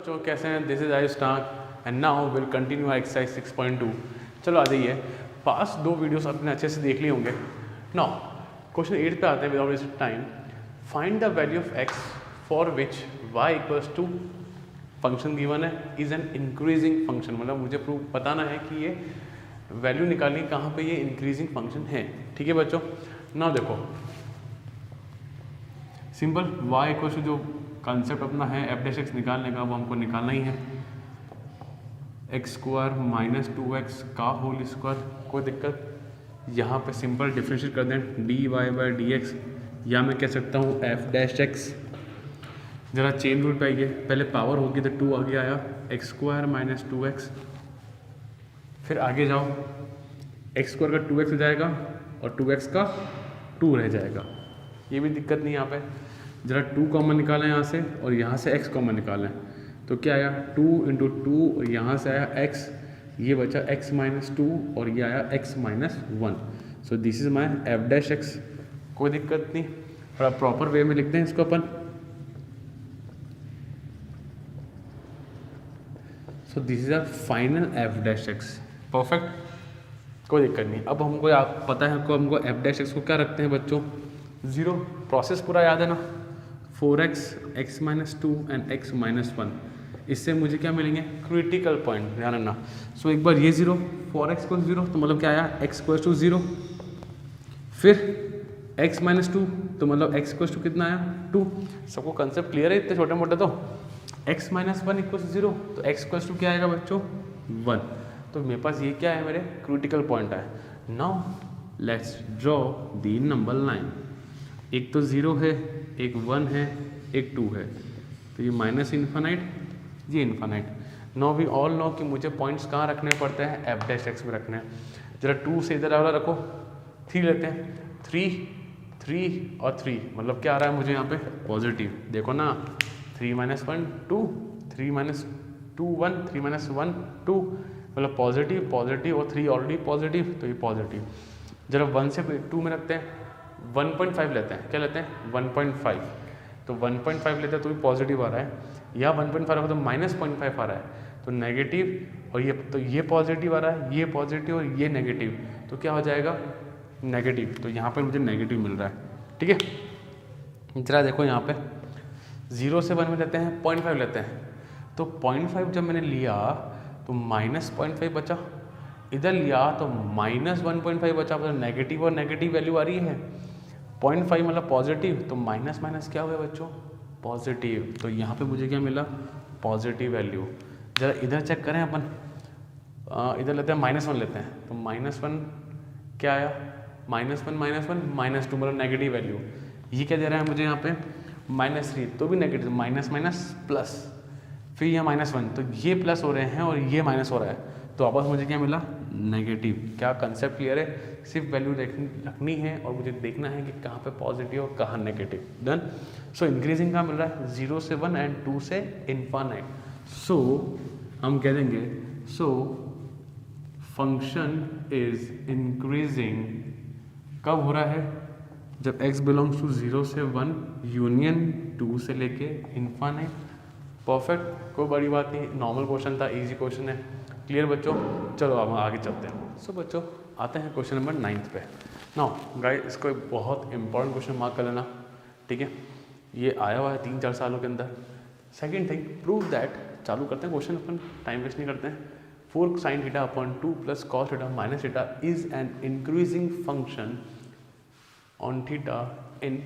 बच्चों, कैसे हैं? This is Ayush Stark and now will continue exercise 6.2। चलो आ जाइए, पास्ट दो वीडियोस अपने अच्छे से देख लिए होंगे। नाउ क्वेश्चन 8 पे आते हैं without wasting time. Find the value of x for which y equals to function given है इज एन इंक्रीजिंग फंक्शन। मतलब मुझे प्रूव बताना है कि ये वैल्यू निकालनी कहाँ पे ये इंक्रीजिंग फंक्शन है। ठीक है बच्चों, नाउ देखो सिंपल y इक्वल्स टू जो कॉन्सेप्ट अपना है एफ डैश एक्स निकालने का, वो हमको निकालना ही है। एक्स स्क्वायर माइनस 2x का होल स्क्वायर, कोई दिक्कत। यहाँ पे सिंपल डिफरेंशिएट कर दें dy बाई डी एक्स, या मैं कह सकता हूँ एफ डैश एक्स। ज़रा चेन रूल पे आइए, पहले पावर होगी तो 2 आगे आया, एक्स स्क्वायर माइनस 2x। फिर आगे जाओ, एक्स स्क्वायर का 2x हो जाएगा और 2x का 2 रह जाएगा। ये भी दिक्कत नहीं यहाँ पे। ज़रा 2 कॉमन निकालें यहाँ से और यहाँ से x कॉमन निकालें, तो क्या आया 2 इंटू 2 और यहाँ से आया x, ये बचा x माइनस 2 और ये आया x minus 1। So this is my F dash x. कोई दिक्कत नहीं, थोड़ा प्रॉपर वे में लिखते हैं इसको अपन। So this is our final F dash X. Perfect, कोई दिक्कत नहीं। अब हमको आप पता है हमको एफ डैश एक्स को क्या रखते हैं बच्चों, 0। प्रोसेस पूरा याद है ना, 4x x minus 2 and x minus 1। इससे मुझे क्या मिलेंगे, क्रिटिकल पॉइंट, ध्यान रखना। सो एक बार ये 0, 4x को 0 तो मतलब क्या आया x इक्वल्स टू 0। फिर x माइनस 2 तो मतलब x इक्वल्स टू कितना आया 2। सबको कंसेप्ट क्लियर है इतने छोटे मोटे? तो x माइनस 1 इक्वल्स 0 तो x इक्वल्स टू क्या आएगा बच्चों 1। तो मेरे पास ये क्या है, मेरे क्रिटिकल पॉइंट है। Now let's draw the number line. एक तो 0 है, एक 1 है, एक 2 है, तो ये माइनस इन्फानाइट, ये infinite. No we all know कि मुझे पॉइंट्स कहाँ रखने पड़ते हैं, एफ डैश एक्स में रखने हैं। जरा 2 से इधर वाला रखो, 3 लेते हैं, 3 और 3 मतलब क्या आ रहा है मुझे यहाँ पे पॉजिटिव। देखो ना 3 माइनस 1 2, 3 माइनस 2 1, 3 माइनस 1 2 मतलब पॉजिटिव पॉजिटिव, और 3 ऑलरेडी पॉजिटिव तो ये पॉजिटिव। जरा 1 से 2 में रखते हैं, 1.5 लेते हैं, क्या लेते हैं 1.5, तो 1.5 लेते हैं तो भी पॉजिटिव आ रहा है। या 1.5 रखो तो माइनस 0.5 आ रहा है, तो नेगेटिव। और ये पॉजिटिव आ रहा है, ये पॉजिटिव और ये नेगेटिव, तो क्या हो जाएगा नेगेटिव। तो यहाँ पर मुझे नेगेटिव मिल रहा है। ठीक है, जरा देखो यहाँ पे 0 से 1 में लेते हैं, 0.5 लेते हैं, तो 0.5 जब मैंने लिया तो माइनस 0.5 बचा, इधर लिया तो माइनस 1.5 बचा, मतलब नेगेटिव और नेगेटिव वैल्यू आ रही है। 0.5 मतलब पॉजिटिव, तो माइनस माइनस क्या हुआ बच्चों पॉजिटिव। तो यहाँ पे मुझे क्या मिला पॉजिटिव वैल्यू। जरा इधर चेक करें अपन, इधर लेते हैं -1 लेते हैं, तो -1 क्या आया -1 -1 -2 मतलब नेगेटिव वैल्यू। ये क्या दे रहा है मुझे यहाँ पे -3, तो भी नेगेटिव, माइनस माइनस प्लस, फिर यहाँ -1, तो ये प्लस हो रहे हैं और ये माइनस हो रहा है, तो वापस मुझे क्या मिला नेगेटिव। क्या कंसेप्ट क्लियर है? सिर्फ वैल्यू रखनी है और मुझे देखना है कि कहाँ पे पॉजिटिव और कहाँ नेगेटिव। डन। सो इंक्रीजिंग कहाँ मिल रहा है 0 से 1 एंड 2 से इन्फानाइट। सो हम कह देंगे सो फंक्शन इज इंक्रीजिंग कब हो रहा है, जब x बिलोंग्स टू 0 से 1 यूनियन 2 से लेके इन्फानाइट। परफेक्ट, कोई बड़ी बात नहीं, नॉर्मल क्वेश्चन था, इजी क्वेश्चन है। क्लियर बच्चों? चलो अब हम आगे चलते हैं। सो बच्चों आते हैं क्वेश्चन नंबर 9 पे। नाउ गाइस, इसको एक बहुत इंपॉर्टेंट क्वेश्चन मार्क कर लेना, ठीक है? ये आया हुआ है 3-4 सालों के अंदर। Second thing, prove that. चालू करते हैं क्वेश्चन, अपन टाइम वेस्ट नहीं करते हैं। 4 sin theta upon 2 plus cos theta minus theta is an increasing function on theta in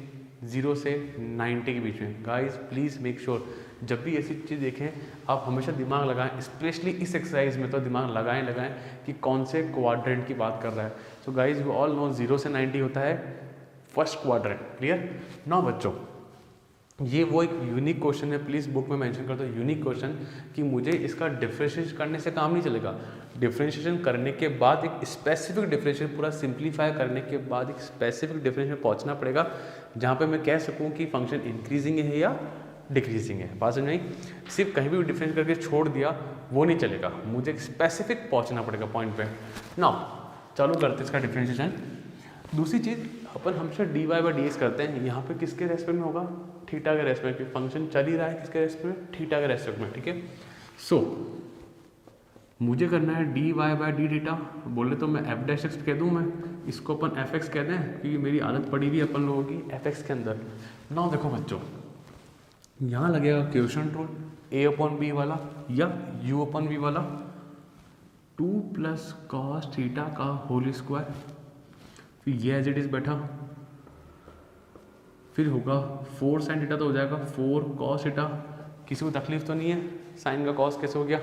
0 से 90 के बीच में। गाइस प्लीज़ मेक श्योर जब भी ऐसी चीज़ देखें आप हमेशा दिमाग लगाएं, स्पेशली इस एक्सरसाइज में तो दिमाग लगाएं कि कौन से क्वाड्रेंट की बात कर रहा है। So guys we all know 0 से 90 होता है फर्स्ट क्वाड्रेंट। क्लियर? नाउ बच्चों ये वो एक यूनिक क्वेश्चन है, प्लीज़ बुक में मेंशन कर दो यूनिक क्वेश्चन, कि मुझे इसका डिफरेंशिएशन करने से काम नहीं चलेगा। डिफरेंशिएशन करने के बाद एक स्पेसिफिक डिफरेंशिएशन, पूरा सिंप्लीफाई करने के बाद एक स्पेसिफिक डिफरेंशिएशन पहुंचना पड़ेगा, जहां पे मैं कह सकूं कि फंक्शन इंक्रीजिंग है या डिक्रीजिंग है। बात समझ नहीं, सिर्फ कहीं भी डिफरेंस करके छोड़ दिया वो नहीं चलेगा, मुझे एक स्पेसिफिक पहुंचना पड़ेगा पॉइंट पे। नाउ चालू करते हैं इसका डिफरेंशिएशन। दूसरी चीज़ अपन हमेशा dy बाई डी एक्स करते हैं, यहाँ पे किसके रेस्पेक्ट में होगा थीटा के रेस्पेक्ट में, फंक्शन चल ही रहा है किसके रेस्पेक्ट में, थीटा के रेस्पेक्ट में, ठीक है। सो मुझे करना है dy बाई डी थीटा, बोले तो मैं एफ डैश एक्स कह दूँ, मैं इसको अपन एफ एक्स कहते हैं क्योंकि मेरी आदत पड़ी हुई अपन लोगों की एफ एक्स के अंदर। ना देखो बच्चों, यहाँ लगेगा question rule a upon b वाला या u अपॉन वी वाला, 2 प्लस कॉस थीटा का होल स्क्वायर, फिर ये एज इट इज बैठा, फिर होगा 4 साइन थीटा तो हो जाएगा 4 कॉस थीटा, किसी को तकलीफ तो नहीं है, साइन का कॉस कैसे हो गया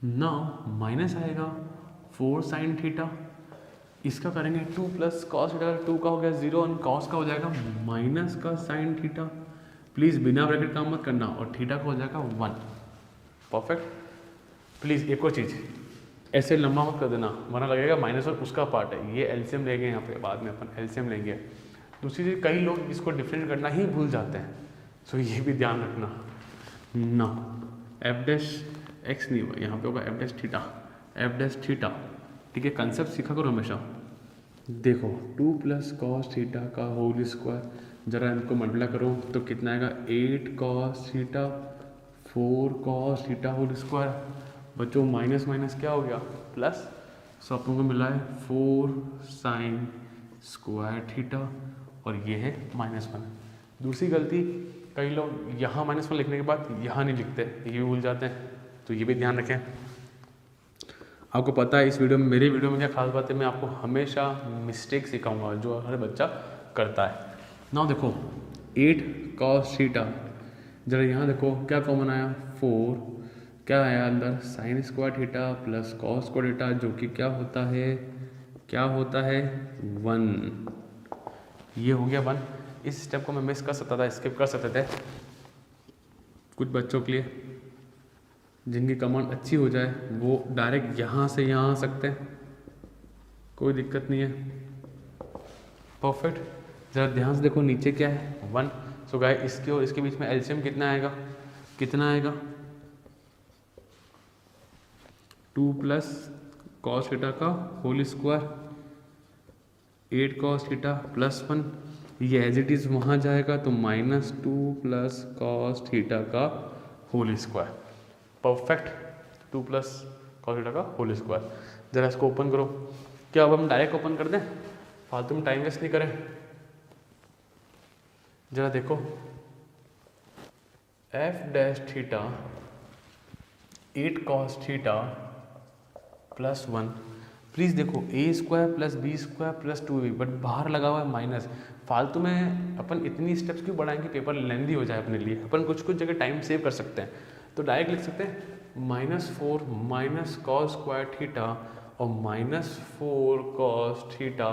ना, माइनस आएगा 4 साइन थीटा, इसका करेंगे 2 प्लस कॉस थीटा, 2 का हो गया 0 और कॉस का हो जाएगा माइनस का साइन थीटा, प्लीज़ बिना ब्रैकेट काम मत करना, और थीटा का हो जाएगा 1। परफेक्ट। प्लीज़ एक और चीज़, ऐसे लंबा मत कर देना वरना लगेगा माइनस और उसका पार्ट है, ये एलसीएम लेंगे यहाँ पे, बाद में अपन एलसीएम लेंगे। दूसरी चीज़, कई लोग इसको डिफरेंट करना ही भूल जाते हैं, सो ये भी ध्यान रखना ना, एफ डैश एक्स नहीं होगा, यहाँ पे होगा f dash theta, f dash theta, ठीक है। कंसेप्ट सीखा करो हमेशा। देखो 2 प्लस कॉस थीटा का होल स्क्वायर, जरा इनको मल्टीप्लाई करो तो कितना आएगा 8 cos theta 4 cos theta whole square, बच्चों माइनस माइनस क्या हो गया प्लस, सो अपन को मिला है 4 साइन स्क्वायर थीटा और ये है -1। दूसरी गलती, कई लोग यहाँ -1 लिखने के बाद यहाँ नहीं लिखते, ये भी भूल जाते हैं, तो ये भी ध्यान रखें। आपको पता है इस वीडियो में, मेरे वीडियो में क्या खास बात है, मैं आपको हमेशा मिस्टेक सिखाऊंगा जो हर बच्चा करता है ना। देखो 8 कॉस थीटा, जरा यहाँ देखो क्या कॉमन आया 4, क्या आया अंदर sine square theta plus cos square theta, जो कि क्या होता है 1। ये हो गया 1। इस स्टेप को मैं मिस कर सकता था, स्किप कर सकते थे कुछ बच्चों के लिए जिनकी कमांड अच्छी हो जाए, वो डायरेक्ट यहाँ से यहाँ आ सकते हैं, कोई दिक्कत नहीं है। परफेक्ट। ज़रा ध्यान से देखो नीचे क्या है 1। सो गाइस इसके और इसके बीच में एलसीएम कितना आएगा 2 प्लस कॉस थीटा का whole square 8 cos theta plus 1, ये एज इट इज़ वहाँ जाएगा तो -2 प्लस कॉस थीटा का whole square. Perfect. 2 plus cos theta का होल स्क्वायर। जरा इसको ओपन करो। क्या अब हम डायरेक्ट ओपन कर दें, फालतू में टाइम वेस्ट नहीं करें। जरा देखो F dash theta 8 cos theta plus 1, please देखो A square plus B square plus 2b, but बाहर लगा हुआ है माइनस। फालतू में अपन इतनी स्टेप्स क्यों बढ़ाएंगे, पेपर लेंदी हो जाए अपने लिए। अपन कुछ कुछ जगह टाइम सेव कर सकते हैं, तो डायरेक्ट लिख सकते हैं -4 माइनस कॉस स्क्वायर थीटा और -4 कॉस थीटा,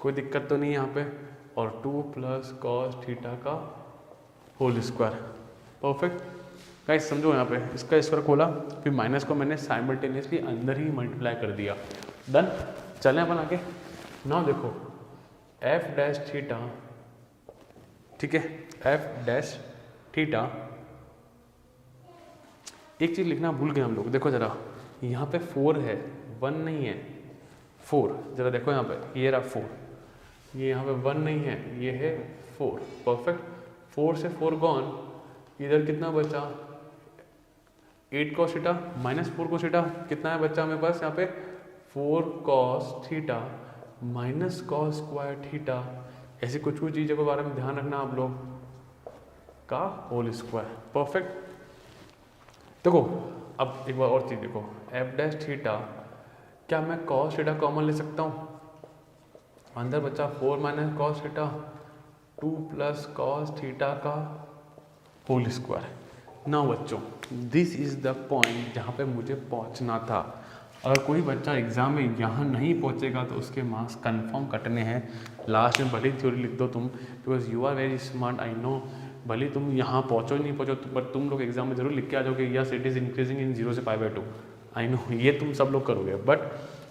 कोई दिक्कत तो नहीं है यहाँ पे, और 2 प्लस कॉस थीटा का होल स्क्वायर। परफेक्ट गाइस, समझो यहाँ पे इसका स्क्वायर खोला, फिर माइनस को मैंने साइमल्टेनियसली अंदर ही मल्टीप्लाई कर दिया। डन। चलें अपन आगे। नाउ देखो एफ डैश थीटा, ठीक है, एफ डैश थीटा, एक चीज़ लिखना भूल गए हम लोग। देखो जरा यहाँ पे 4 है, 1 नहीं है, 4। जरा देखो यहाँ पे, ये रहा 4, ये यहाँ पे 1 नहीं है, ये है 4। परफेक्ट। 4 से 4 गॉन, इधर कितना बचा 8 कॉस थीटा -4 कॉस थीटा, कितना है बच्चा मेरे पास यहाँ पे 4 cos theta minus cos square theta. ऐसी कुछ कुछ चीज़ों के बारे में ध्यान रखना आप लोग का होल स्क्वायर। परफेक्ट। देखो अब एक बार और चीज़ देखो, एफ डैश थीटा, क्या मैं कॉस थीटा कॉमन ले सकता हूँ, अंदर बचा 4 minus cos theta 2 plus cos theta का होल स्क्वायर। ना बच्चों, दिस इज़ द पॉइंट जहाँ पे मुझे पहुँचना था। अगर कोई बच्चा एग्जाम में यहाँ नहीं पहुँचेगा तो उसके मार्क्स कंफर्म कटने हैं। लास्ट में भले थ्योरी लिख दो तुम, because you are very smart, I know. भले तुम यहाँ पहुँचो नहीं पहुँचो, बट तुम लोग एग्जाम में जरूर लिख के आ जाओगे, yes it is increasing in 0 से π/2। आई नो ये तुम सब लोग करोगे, बट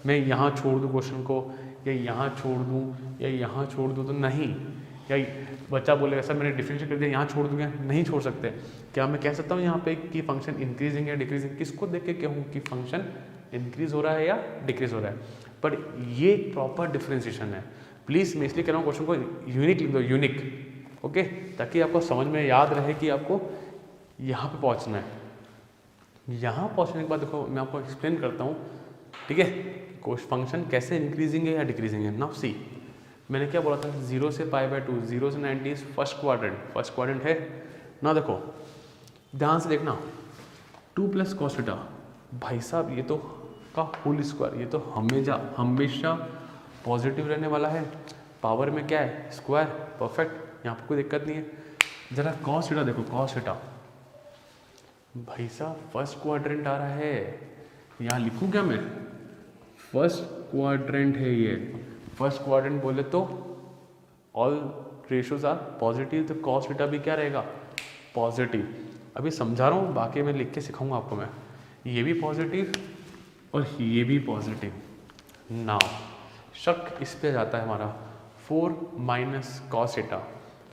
मैं यहाँ छोड़ दूँ क्वेश्चन को, या यहाँ छोड़ दूँ, या यहाँ छोड़ दूँ तो नहीं। या बच्चा बोलेगा सर मैंने डिफरेंशिएट कर दिया, यहाँ छोड़ दूँगा, नहीं छोड़ सकते। क्या मैं कह सकता हूँ यहाँ पे कि फंक्शन इंक्रीजिंग या डिक्रीजिंग, किसको देख के कहूँ कि फंक्शन इंक्रीज हो रहा है या डिक्रीज हो रहा है, बट ये प्रॉपर डिफ्रेंशिएशन है। प्लीज़ मैं इसलिए कह रहा हूँ क्वेश्चन को यूनिक लिख दो, यूनिक। ओके, ताकि आपको समझ में याद रहे कि आपको यहाँ पे पहुँचना है। यहाँ पहुँचने के बाद देखो मैं आपको एक्सप्लेन करता हूँ, ठीक है, कोश फंक्शन कैसे इंक्रीजिंग है या डिक्रीजिंग है। नाउ सी, मैंने क्या बोला था, 0 से π/2, 0 से 90 इज फर्स्ट क्वाड्रेंट है ना। देखो ध्यान से देखना, 2 + cos θ, भाई साहब ये तो का होल स्क्वायर, ये तो हमेशा पॉजिटिव रहने वाला है। पावर में क्या है, स्क्वायर, परफेक्ट, यहाँ पर कोई दिक्कत नहीं है। जरा cos θ देखो, cos θ भाई साहब फर्स्ट क्वाड्रेंट आ रहा है, यहाँ लिखूँ क्या मैं, फर्स्ट क्वाड्रेंट है ये। फर्स्ट क्वाड्रेंट बोले तो ऑल रेशियोज आर पॉजिटिव, तो cos θ भी क्या रहेगा, पॉजिटिव। अभी समझा रहा हूँ, बाकी मैं लिख के सिखाऊंगा आपको मैं, ये भी पॉजिटिव और ये भी पॉजिटिव। नाउ शक इस पे जाता है हमारा 4 - cos θ।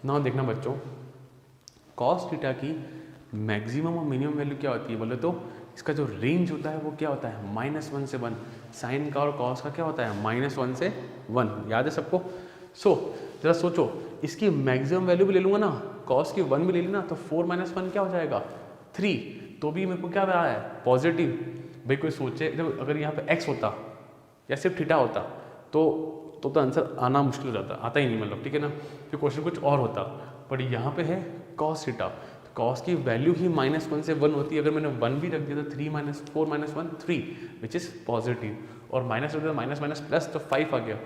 नाउ देखना बच्चों, cos θ की मैक्सिमम और मिनिमम वैल्यू क्या होती है बोले तो इसका जो रेंज होता है वो क्या होता है, -1 से 1। साइन का और कॉस का क्या होता है, -1 से 1, याद है सबको। जरा सोचो, इसकी मैक्सिमम वैल्यू भी ले लूँगा ना, कॉस की 1 भी ले ली ना, तो 4 - 1 क्या हो जाएगा, 3, तो भी मेरे को क्या रहा है, पॉजिटिव। भाई कोई सोचे जब अगर यहाँ पे x होता या सिर्फ थीटा होता तो आंसर आना मुश्किल हो जाता, आता ही नहीं मतलब, ठीक है ना, फिर क्वेश्चन कुछ और होता। पर यहाँ पे है cos θ, कॉस की वैल्यू ही -1 से 1 होती है। अगर मैंने 1 भी रख दिया तो 3 - 4 - 1 3, विच इज़ पॉजिटिव, और माइनस रख दिया माइनस प्लस तो 5 आ गया,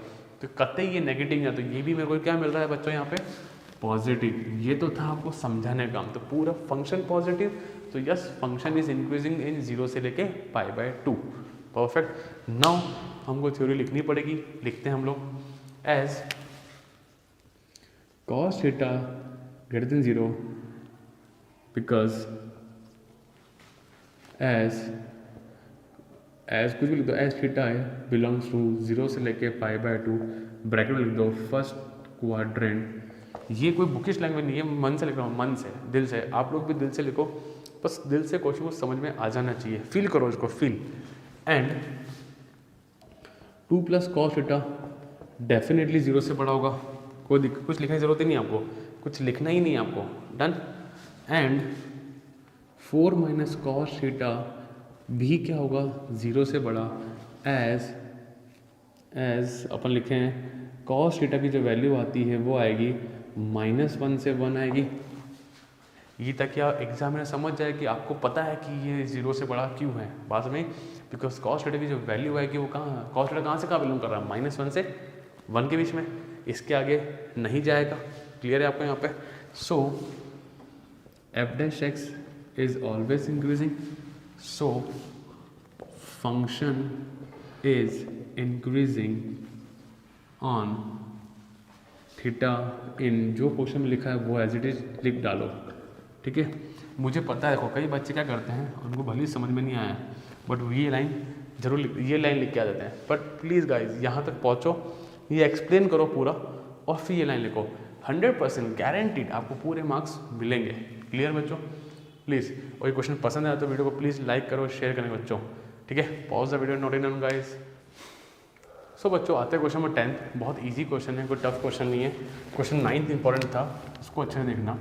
तो कतई ये नेगेटिव नहीं, तो ये भी मेरे को क्या मिल रहा है बच्चों यहाँ पे, पॉजिटिव। ये तो था आपको समझाने का काम, तो पूरा फंक्शन पॉजिटिव, तो yes function is increasing in 0 से लेके π/2, परफेक्ट। नाउ हमको थ्योरी लिखनी पड़ेगी, लिखते हैं हम लोग, as cos θ greater than 0 because as कुछ भी लिख दो, एज थीटा है बिलोंग्स टू 0 से लेके π/2, ब्रैकेट में लिख दो फर्स्ट क्वाड्रेंट। ये कोई बुकिश लैंग्वेज नहीं है, मन से लिख रहा हूँ, मन से, दिल से। आप लोग भी दिल से लिखो, बस दिल से क्वेश्चन को समझ में आ जाना चाहिए, फील करो इसको, फील। एंड 2 + cos θ डेफिनेटली 0 से बड़ा होगा, कोई कुछ लिखने की जरूरत ही नहीं आपको, कुछ लिखना ही नहीं आपको, डन। एंड 4 - cos θ भी क्या होगा, 0 से बड़ा, एज अपन लिखे हैं cos θ की जो वैल्यू आती है वो आएगी -1 से 1 आएगी। ये तक क्या एग्जामिनर समझ जाए कि आपको पता है कि ये 0 से बड़ा क्यों है बाद में, बिकॉज cos θ की जो वैल्यू आएगी वो कहाँ, cos θ कहाँ से कहाँ बिलोंग कर रहा है, -1 से 1 के बीच में, इसके आगे नहीं जाएगा। क्लियर है आपको यहाँ पे। So f' is always increasing, so function is increasing on theta in, जो क्वेश्चन में लिखा है वो एज इट इज लिख डालो, ठीक है। मुझे पता है, देखो कई बच्चे क्या करते हैं, उनको भले ही समझ में नहीं आया, बट ये लाइन जरूर ये लाइन लिख के आ जाते हैं। बट प्लीज़ गाइज यहाँ तक पहुँचो, ये एक्सप्लेन करो पूरा, और फिर ये लाइन लिखो, 100% गारंटीड आपको पूरे मार्क्स मिलेंगे। क्लियर बच्चों, प्लीज़। और ये क्वेश्चन पसंद आया तो वीडियो को प्लीज़ लाइक करो, शेयर करें बच्चों, ठीक है। Pause the video, note in down guys. So बच्चों आते हैं क्वेश्चन नंबर 10, बहुत इजी क्वेश्चन है, कोई टफ क्वेश्चन नहीं है। क्वेश्चन 9 इंपॉर्टेंट था, उसको अच्छे से देखना।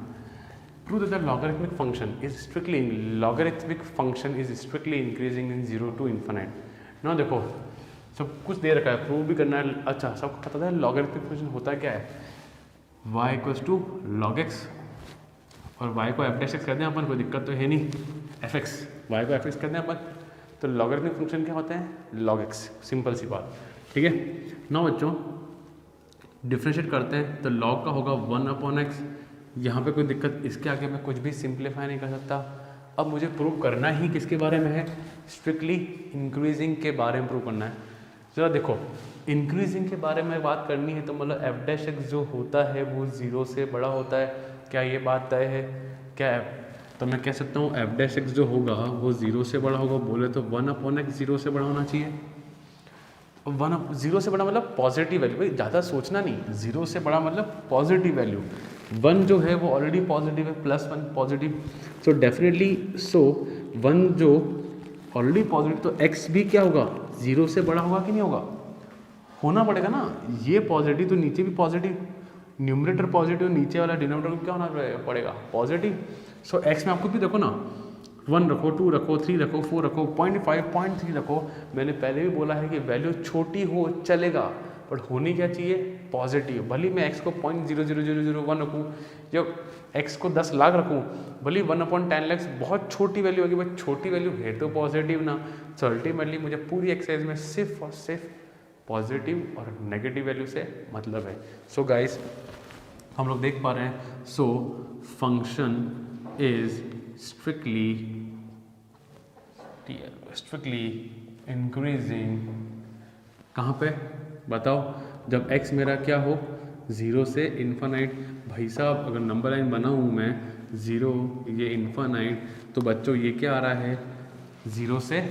Prove that the logarithmic function is strictly increasing in 0 to infinite. ना देखो सब कुछ दे रखा है, प्रूव भी करना है। अच्छा सबको पता है लॉगरिथमिक फंक्शन होता क्या है, y = log x, और y को f' कर दें अपन, कोई दिक्कत तो है नहीं, fx, y को fx कर दें अपन, तो लॉगरिथमिक फंक्शन क्या होता है, log x, सिंपल सी बात, ठीक है। ना बच्चों डिफ्रेंशिएट करते हैं तो log का होगा 1/x, यहाँ पे कोई दिक्कत, इसके आगे मैं कुछ भी सिंप्लीफाई नहीं कर सकता। अब मुझे प्रूव करना ही किसके बारे में है, स्ट्रिक्टली इंक्रीजिंग के बारे में प्रूव करना है। जरा देखो इंक्रीजिंग के बारे में बात करनी है तो मतलब f' जो होता है वो 0 से बड़ा होता है, क्या ये बात तय है क्या है? तो मैं कह सकता हूँ f' जो होगा वो 0 से बड़ा होगा, बोले तो 1/x 0 से बड़ा होना चाहिए। 0 से बड़ा मतलब पॉजिटिव वैल्यू, भाई ज़्यादा सोचना नहीं, 0 से बड़ा मतलब पॉजिटिव वैल्यू। 1 जो है वो ऑलरेडी पॉजिटिव है, +1 पॉजिटिव, सो डेफिनेटली 1 जो ऑलरेडी पॉजिटिव, तो x भी क्या होगा, 0 से बड़ा होगा कि नहीं होगा, होना पड़ेगा ना। ये पॉजिटिव तो नीचे भी पॉजिटिव, न्यूमरेटर पॉजिटिव, नीचे वाला डिनोमिनेटर को क्या होना पड़ेगा पॉजिटिव। सो एक्स में आपको भी देखो ना 1 रखो, 2 रखो, 3 रखो, 4 रखो, 0.5, 0.3 रखो। मैंने पहले भी बोला है कि वैल्यू छोटी हो चलेगा, बट होनी क्या चाहिए पॉजिटिव। भले मैं एक्स को 0.00001 रखूँ या एक्स को 10 लाख रखूँ, भले 1/10 लाख बहुत छोटी वैल्यू होगी, बट छोटी वैल्यू है तो पॉजिटिव ना। सो अल्टीमेटली मुझे पूरी एक्सरसाइज में सिर्फ और सिर्फ पॉजिटिव और नेगेटिव वैल्यू से मतलब है। सो गाइस हम लोग देख पा रहे हैं, सो फंक्शन इज स्ट्रिक्टली इंक्रीजिंग। कहाँ पे बताओ, जब x मेरा क्या हो 0 से इन्फानाइट। भाई साहब अगर नंबर लाइन बना हूँ मैं 0 ये इन्फानाइट, तो बच्चों ये क्या आ रहा है 0 से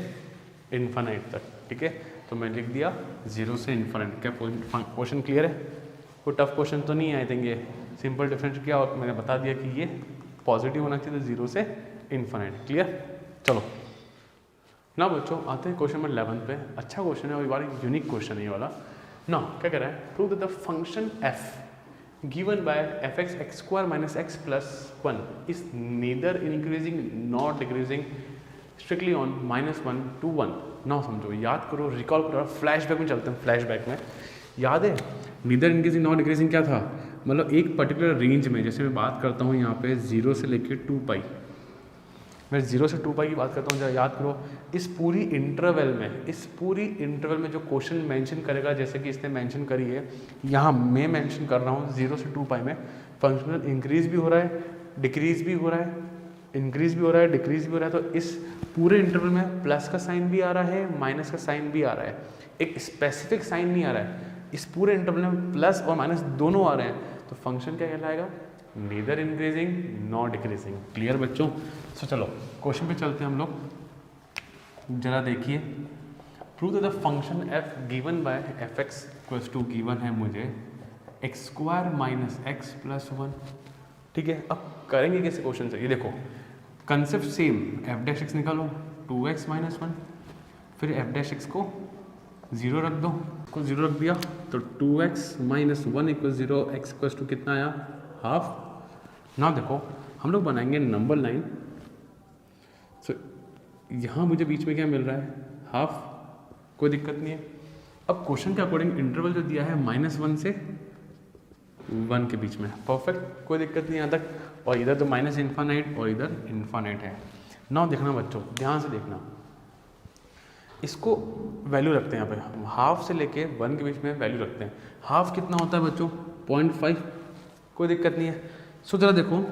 इन्फानाइट तक, ठीक है। तो मैं लिख दिया 0 से इन्फानाइट। क्या क्वेश्चन क्लियर है? कोई टफ क्वेश्चन तो नहीं है आई थिंक। ये सिंपल डिफरेंस क्या मैंने बता दिया कि ये पॉजिटिव होना चाहिए, तो 0 से इन्फानाइट। क्लियर? चलो ना बच्चों आते हैं क्वेश्चन नंबर 11 पे। अच्छा क्वेश्चन है और बड़ा यूनिक क्वेश्चन है ये वाला ना। क्या कह रहा है, prove that the function f given by fx x² - x + 1 is neither increasing not decreasing strictly on -1 to 1। ना समझो, याद करो, रिकॉल करो, फ्लैशबैक में चलते हैं। फ्लैशबैक में याद है नीदर इंक्रीजिंग नॉट डिक्रीजिंग क्या था, मतलब एक पर्टिकुलर रेंज में, जैसे मैं बात करता हूँ यहाँ पे 0 से लेके 2π, मैं 0 से 2π की बात करता हूँ। जरा याद करो, इस पूरी इंटरवल में जो क्वेश्चन मेंशन करेगा, जैसे कि इसने मेंशन करी है, यहाँ मैं मेंशन कर रहा हूँ 0 से 2π में फंक्शनल इंक्रीज भी हो रहा है, डिक्रीज भी हो रहा है, इंक्रीज भी हो रहा है, डिक्रीज भी हो रहा है। तो इस पूरे इंटरवल में प्लस का साइन भी आ रहा है, माइनस का साइन भी आ रहा है, एक स्पेसिफिक साइन नहीं आ रहा है। इस पूरे इंटरवल में प्लस और माइनस दोनों आ रहे हैं, तो फंक्शन क्या कहलाएगा, neither increasing not decreasing. Clear बच्चों? सो चलो क्वेश्चन पे चलते हैं हम लोग। जरा देखिए, prove that the function f given by fx equals to given है मुझे x² - x + 1, ठीक है। अब करेंगे कैसे क्वेश्चन से, ये देखो कंसेप्ट सेम, f' निकालो 2x - 1, फिर f' को 0 रख दो, को 0 रख दिया तो 2x - 1 = 0, x इक्वल्स टू कितना आया हाफ। ना देखो हम लोग बनाएंगे नंबर लाइन। सो यहाँ मुझे बीच में क्या मिल रहा है हाफ, कोई दिक्कत नहीं है। अब क्वेश्चन के अकॉर्डिंग इंटरवल जो दिया है -1 से 1 के बीच में, परफेक्ट, कोई दिक्कत नहीं यहाँ तक। और इधर तो माइनस इन्फानाइट और इधर इन्फानाइट है। ना देखना बच्चों, ध्यान से देखना, इसको वैल्यू रखते हैं यहाँ पे, हाफ से लेके 1 के बीच में वैल्यू रखते हैं। हाफ कितना होता है बच्चों 0.5, कोई दिक्कत नहीं है। सो जरा देखो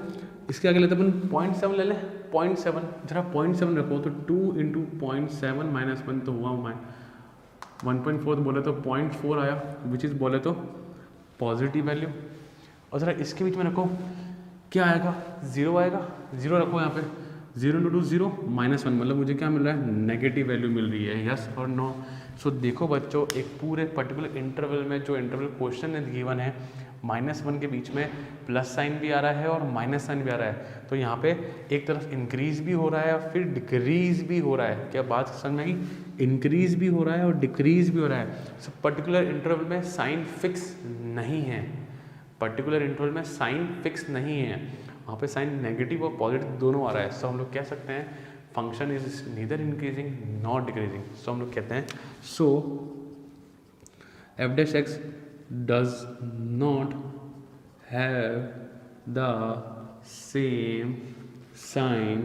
इसके आगे लेते अपन 0.7 ले लें, 0.7 जरा 0.7 रखो तो 2 × 0.7 - 1 तो हुआ 1.4, बोले तो 0.4 आया, विच इज़ बोले तो पॉजिटिव वैल्यू। और ज़रा इसके बीच में रखो क्या आएगा 0 आएगा, 0 रखो यहाँ पे, 0 × 2 0 - 1, मतलब मुझे क्या मिल रहा है नेगेटिव वैल्यू मिल रही है, यस और नो। सो देखो बच्चों एक पूरे पर्टिकुलर इंटरवल में जो इंटरवल क्वेश्चन है गिवन है -1 के बीच में प्लस साइन भी आ रहा है और माइनस साइन भी आ रहा है। तो यहाँ पे एक तरफ इंक्रीज भी हो रहा है और फिर डिक्रीज भी हो रहा है। क्या बात समझ में आई? इंक्रीज भी हो रहा है और डिक्रीज भी हो रहा है। सो पर्टिकुलर इंटरवल में साइन फिक्स नहीं है, पर्टिकुलर इंटरवल में साइन फिक्स नहीं है, वहाँ पे साइन नेगेटिव और पॉजिटिव दोनों आ रहा है। सो हम लोग कह सकते हैं function is neither increasing not decreasing. So हम लोग कहते हैं सो f' does not have the same sign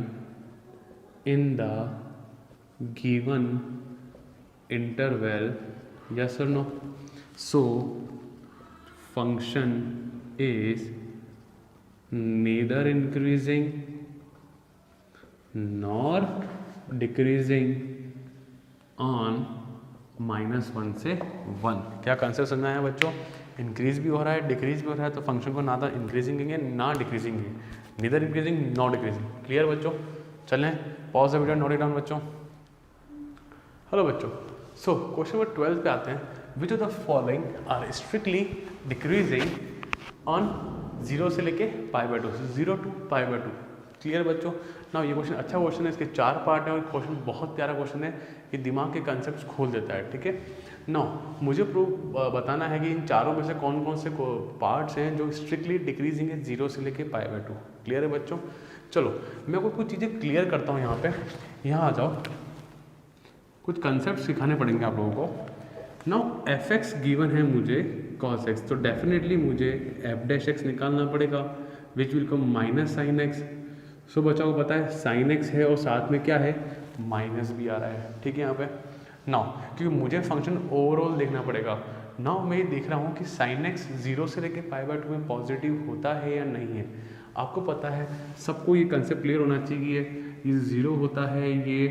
in the given interval, yes or no? So function is neither increasing nor decreasing on -1 से 1। क्या कंसेप्ट समझ में आया बच्चों? इंक्रीज भी हो रहा है, डिक्रीज भी हो रहा है, तो फंक्शन को ना तो इंक्रीजिंग कहेंगे ना डिक्रीजिंग है, neither increasing not decreasing. Clear बच्चों? चलें pause the video, note it down बच्चों। हेलो बच्चों, सो क्वेश्चन नंबर 12 पे आते हैं। Which of the following are strictly decreasing on 0 से लेके π/2, 0 to π/2। क्लियर बच्चों? ना ये क्वेश्चन अच्छा क्वेश्चन है, इसके 4 पार्ट हैं और क्वेश्चन बहुत प्यारा क्वेश्चन है, ये दिमाग के कंसेप्ट खोल देता है, ठीक है। ना मुझे प्रूफ बताना है कि इन चारों में से कौन कौन से पार्ट्स हैं जो स्ट्रिक्टली डिक्रीजिंग है 0 से लेके π/2। क्लियर है बच्चों? चलो मैं को कुछ चीज़ें क्लियर करता हूँ यहाँ पे। यहाँ आ जाओ, कुछ कंसेप्ट सिखाने पड़ेंगे आप लोगों को। नाउ एफ एक्स गिवन है मुझे cos x, तो डेफिनेटली मुझे एफ डैश एक्स निकालना पड़ेगा which will come minus sine X. So बच्चों को पता है साइन एक्स है और साथ में क्या है, माइनस भी आ रहा है, ठीक है यहाँ पे। नाउ क्योंकि मुझे फंक्शन ओवरऑल देखना पड़ेगा, नाउ मैं ये देख रहा हूँ कि साइन एक्स 0 से लेके π/2 में पॉजिटिव होता है या नहीं है। आपको पता है, सबको ये कंसेप्ट क्लियर होना चाहिए, ये 0 होता है, ये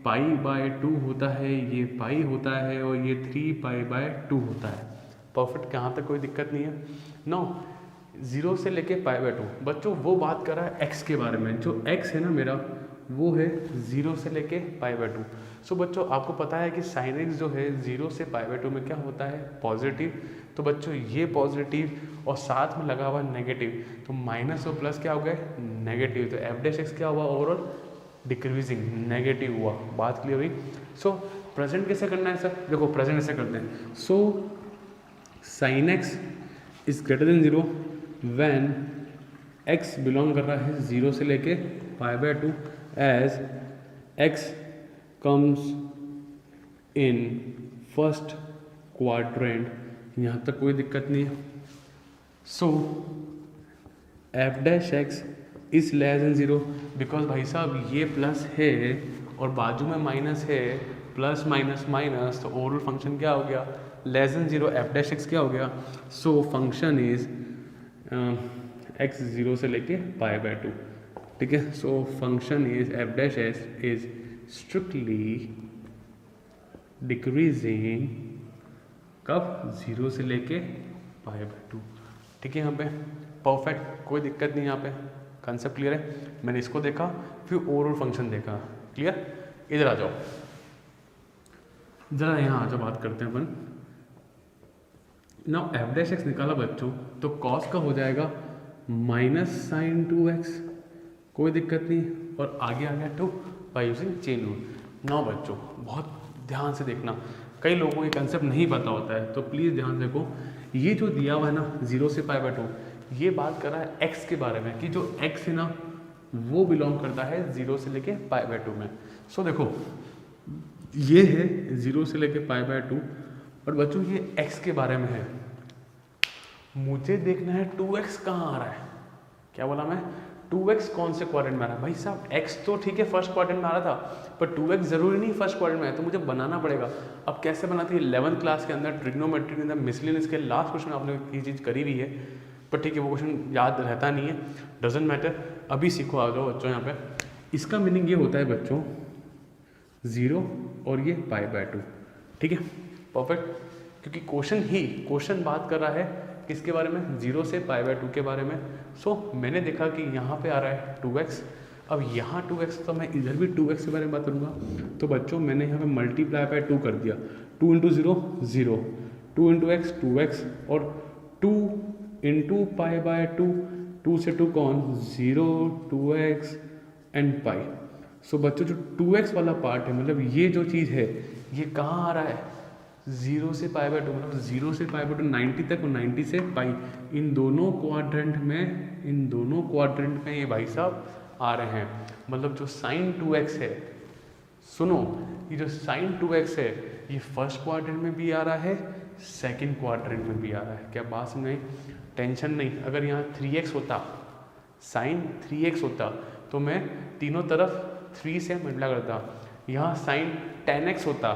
π/2 होता है, ये पाई होता है और ये 3π/2 होता है। परफेक्ट, यहाँ तक कोई दिक्कत नहीं है। नो 0 से लेके π/2, बच्चों वो बात कर रहा है x के बारे में, जो x है ना मेरा वो है 0 से लेके π/2। सो बच्चों आपको पता है कि साइन एक्स जो है 0 से π/2 में क्या होता है, पॉजिटिव। तो बच्चों ये पॉजिटिव और साथ में लगा हुआ नेगेटिव, तो माइनस और प्लस क्या हो गए, नेगेटिव। तो एफ डैश एक्स क्या हुआ, ओवरऑल डिक्रीजिंग, नेगेटिव हुआ। बात क्लियर हुई? सो प्रेजेंट कैसे करना है सर? देखो प्रेजेंट ऐसे करते हैं। So sine X is greater than 0 when x belong कर रहा है 0 से लेके π/2 as x comes in first quadrant. यहाँ तक कोई दिक्कत नहीं है। So F dash X is less than 0, because भाई साहब ये प्लस है और बाजू में माइनस है, प्लस माइनस माइनस, तो ओवरऑल फंक्शन क्या हो गया, less than 0। F dash x क्या हो गया, सो फंक्शन इज x 0 से लेके π/2, ठीक है। सो function is F dash X is strictly decreasing कब, 0 से लेके π/2, ठीक है। यहाँ पे परफेक्ट, कोई दिक्कत नहीं, यहाँ पे कंसेप्ट क्लियर है। मैंने इसको देखा, फिर ओवरऑल फंक्शन देखा, क्लियर। इधर आ जाओ, जरा यहाँ आ जाओ, बात करते हैं अपन। नाउ एफ डैश एक्स निकाला बच्चों, तो कॉस का हो जाएगा माइनस साइन 2x, कोई दिक्कत नहीं, और आगे आ गया 2 by using chain rule. Now बच्चों बहुत ध्यान से देखना, कई लोगों को ये कंसेप्ट नहीं पता होता है, तो प्लीज़ ध्यान से देखो। ये जो दिया हुआ है ना 0 से π/2, ये बात कर रहा है x के बारे में, कि जो x है ना वो बिलोंग करता है 0 से लेके π/2 में। सो देखो ये है 0 से लेके π/2, और बच्चों ये x के बारे में है। मुझे देखना है 2x कहाँ आ रहा है। क्या बोला मैं, 2x कौन से क्वाड्रेंट में आ रहा है। भाई साहब x तो ठीक है फर्स्ट क्वाड्रेंट में आ रहा था, पर 2x जरूरी नहीं फर्स्ट क्वाड्रेंट में है, तो मुझे बनाना पड़ेगा। अब कैसे बनाती है, 11th क्लास के अंदर ट्रिग्नोमेट्री के अंदर मिसलिनियस के लास्ट क्वेश्चन आपने ये चीज़ करी हुई है, पर ठीक है वो क्वेश्चन याद रहता नहीं है, डजेंट मैटर, अभी सीखो। आ जाओ बच्चों यहाँ पे। इसका मीनिंग ये होता है बच्चों 0 और ये π/2, ठीक है, परफेक्ट। क्योंकि क्वेश्चन बात कर रहा है किसके बारे में, 0 से π/2 के बारे में। सो मैंने देखा कि यहाँ पे आ रहा है 2x, अब यहाँ 2x, तो मैं इधर भी 2x के बारे में बात करूँगा। तो बच्चों मैंने यहाँ पे मल्टीप्लाई बाय 2 कर दिया, 2 × 0 0, 2 × x 2x, और 2 × π/2, 2 से 2 कौन, 0, 2x एंड पाई। सो बच्चों जो 2x वाला पार्ट है, मतलब ये जो चीज़ है, ये कहाँ आ रहा है, 0 से π/2, मतलब 0 से π/2 90 तक और 90 से पाई, इन दोनों क्वाड्रेंट में ये भाई साहब आ रहे हैं। मतलब जो साइन 2x है, सुनो, ये जो साइन 2x है ये फर्स्ट क्वाड्रेंट में भी आ रहा है, सेकंड क्वाड्रेंट में भी आ रहा है। क्या बात समझ में? टेंशन नहीं। अगर यहाँ 3x होता, साइन 3x होता, तो मैं तीनों तरफ 3 से मल्टीप्लाई करता। यहाँ साइन 10x होता,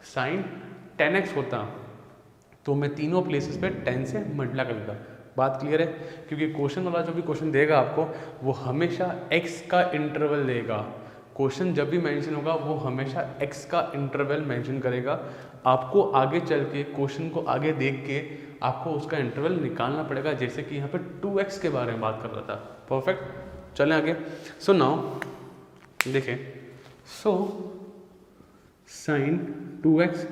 साइन 10x होता, तो मैं तीनों प्लेसेस पे 10 से मल्टीप्लाई कर देता। बात क्लियर है? क्योंकि क्वेश्चन वाला जो भी क्वेश्चन देगा आपको, वो हमेशा x का इंटरवल देगा। क्वेश्चन जब भी मेंशन होगा वो हमेशा x का इंटरवल मेंशन करेगा। आपको आगे चल के क्वेश्चन को आगे देख के आपको उसका इंटरवल निकालना पड़ेगा, जैसे कि यहाँ पे 2x के बारे में बात कर रहा था। परफेक्ट, चलें आगे। सो नाउ देखें, so sine 2x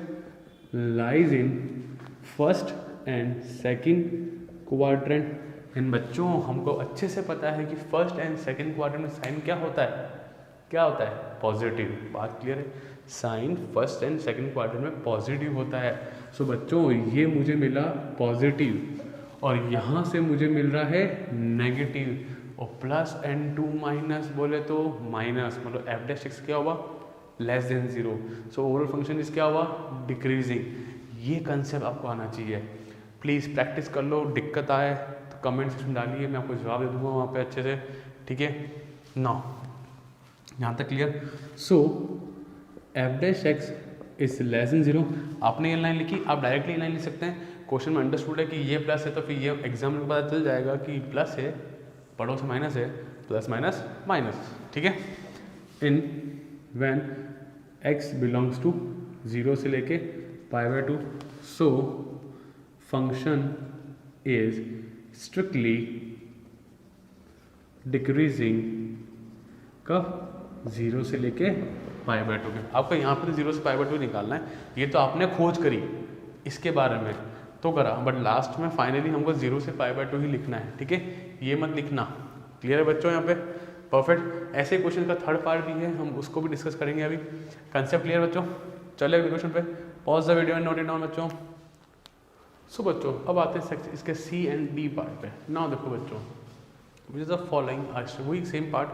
lies in first and second quadrant, इन बच्चों हमको अच्छे से पता है कि फर्स्ट एंड सेकंड क्वाड्रेंट में साइन क्या होता है, क्या होता है, पॉजिटिव। बात क्लियर है, sine first and second quadrant में पॉजिटिव होता है। सो बच्चों ये मुझे मिला पॉजिटिव और यहाँ से मुझे मिल रहा है नेगेटिव, और प्लस एंड टू माइनस बोले तो माइनस, मतलब एफ डैश एक्स क्या हुआ, less than zero. So overall function इस क्या हुआ, डिक्रीजिंग। ये कंसेप्ट आपको आना चाहिए। प्लीज़ प्रैक्टिस कर लो, दिक्कत आए तो कमेंट सेक्शन डालिए, मैं आपको जवाब दे दूंगा वहाँ पे अच्छे से, ठीक है ना, यहाँ तक clear. So F dash X is less than zero, आपने ये लाइन लिखी, आप डायरेक्टली लाइन लिख सकते हैं। क्वेश्चन में अंडरस्टूड है कि ये प्लस है, तो फिर ये एग्जाम में पता चल जाएगा कि प्लस है, पड़ोस में माइनस है, प्लस माइनस माइनस, ठीक है। In when x belongs to 0 से लेके π/2, so function is strictly decreasing कब, 0 से लेके π/2 में। आपको यहाँ पर 0 से π/2 निकालना है, ये तो आपने खोज करी इसके बारे में तो करा, बट लास्ट में फाइनली हमको 0 से π/2 ही लिखना है, ठीक है, ये मत लिखना। क्लियर है बच्चों यहाँ पे, परफेक्ट। ऐसे क्वेश्चन का थर्ड पार्ट भी है, हम उसको भी डिस्कस करेंगे अभी। कंसेप्ट क्लियर बच्चों, चलिए अगले क्वेश्चन पे, pause the video and note it down बच्चों। सो बच्चों अब आते हैं इसके सी एंड डी पार्ट पे। नाउ देखो बच्चों, विच इज द फॉलोइंग, वही सेम पार्ट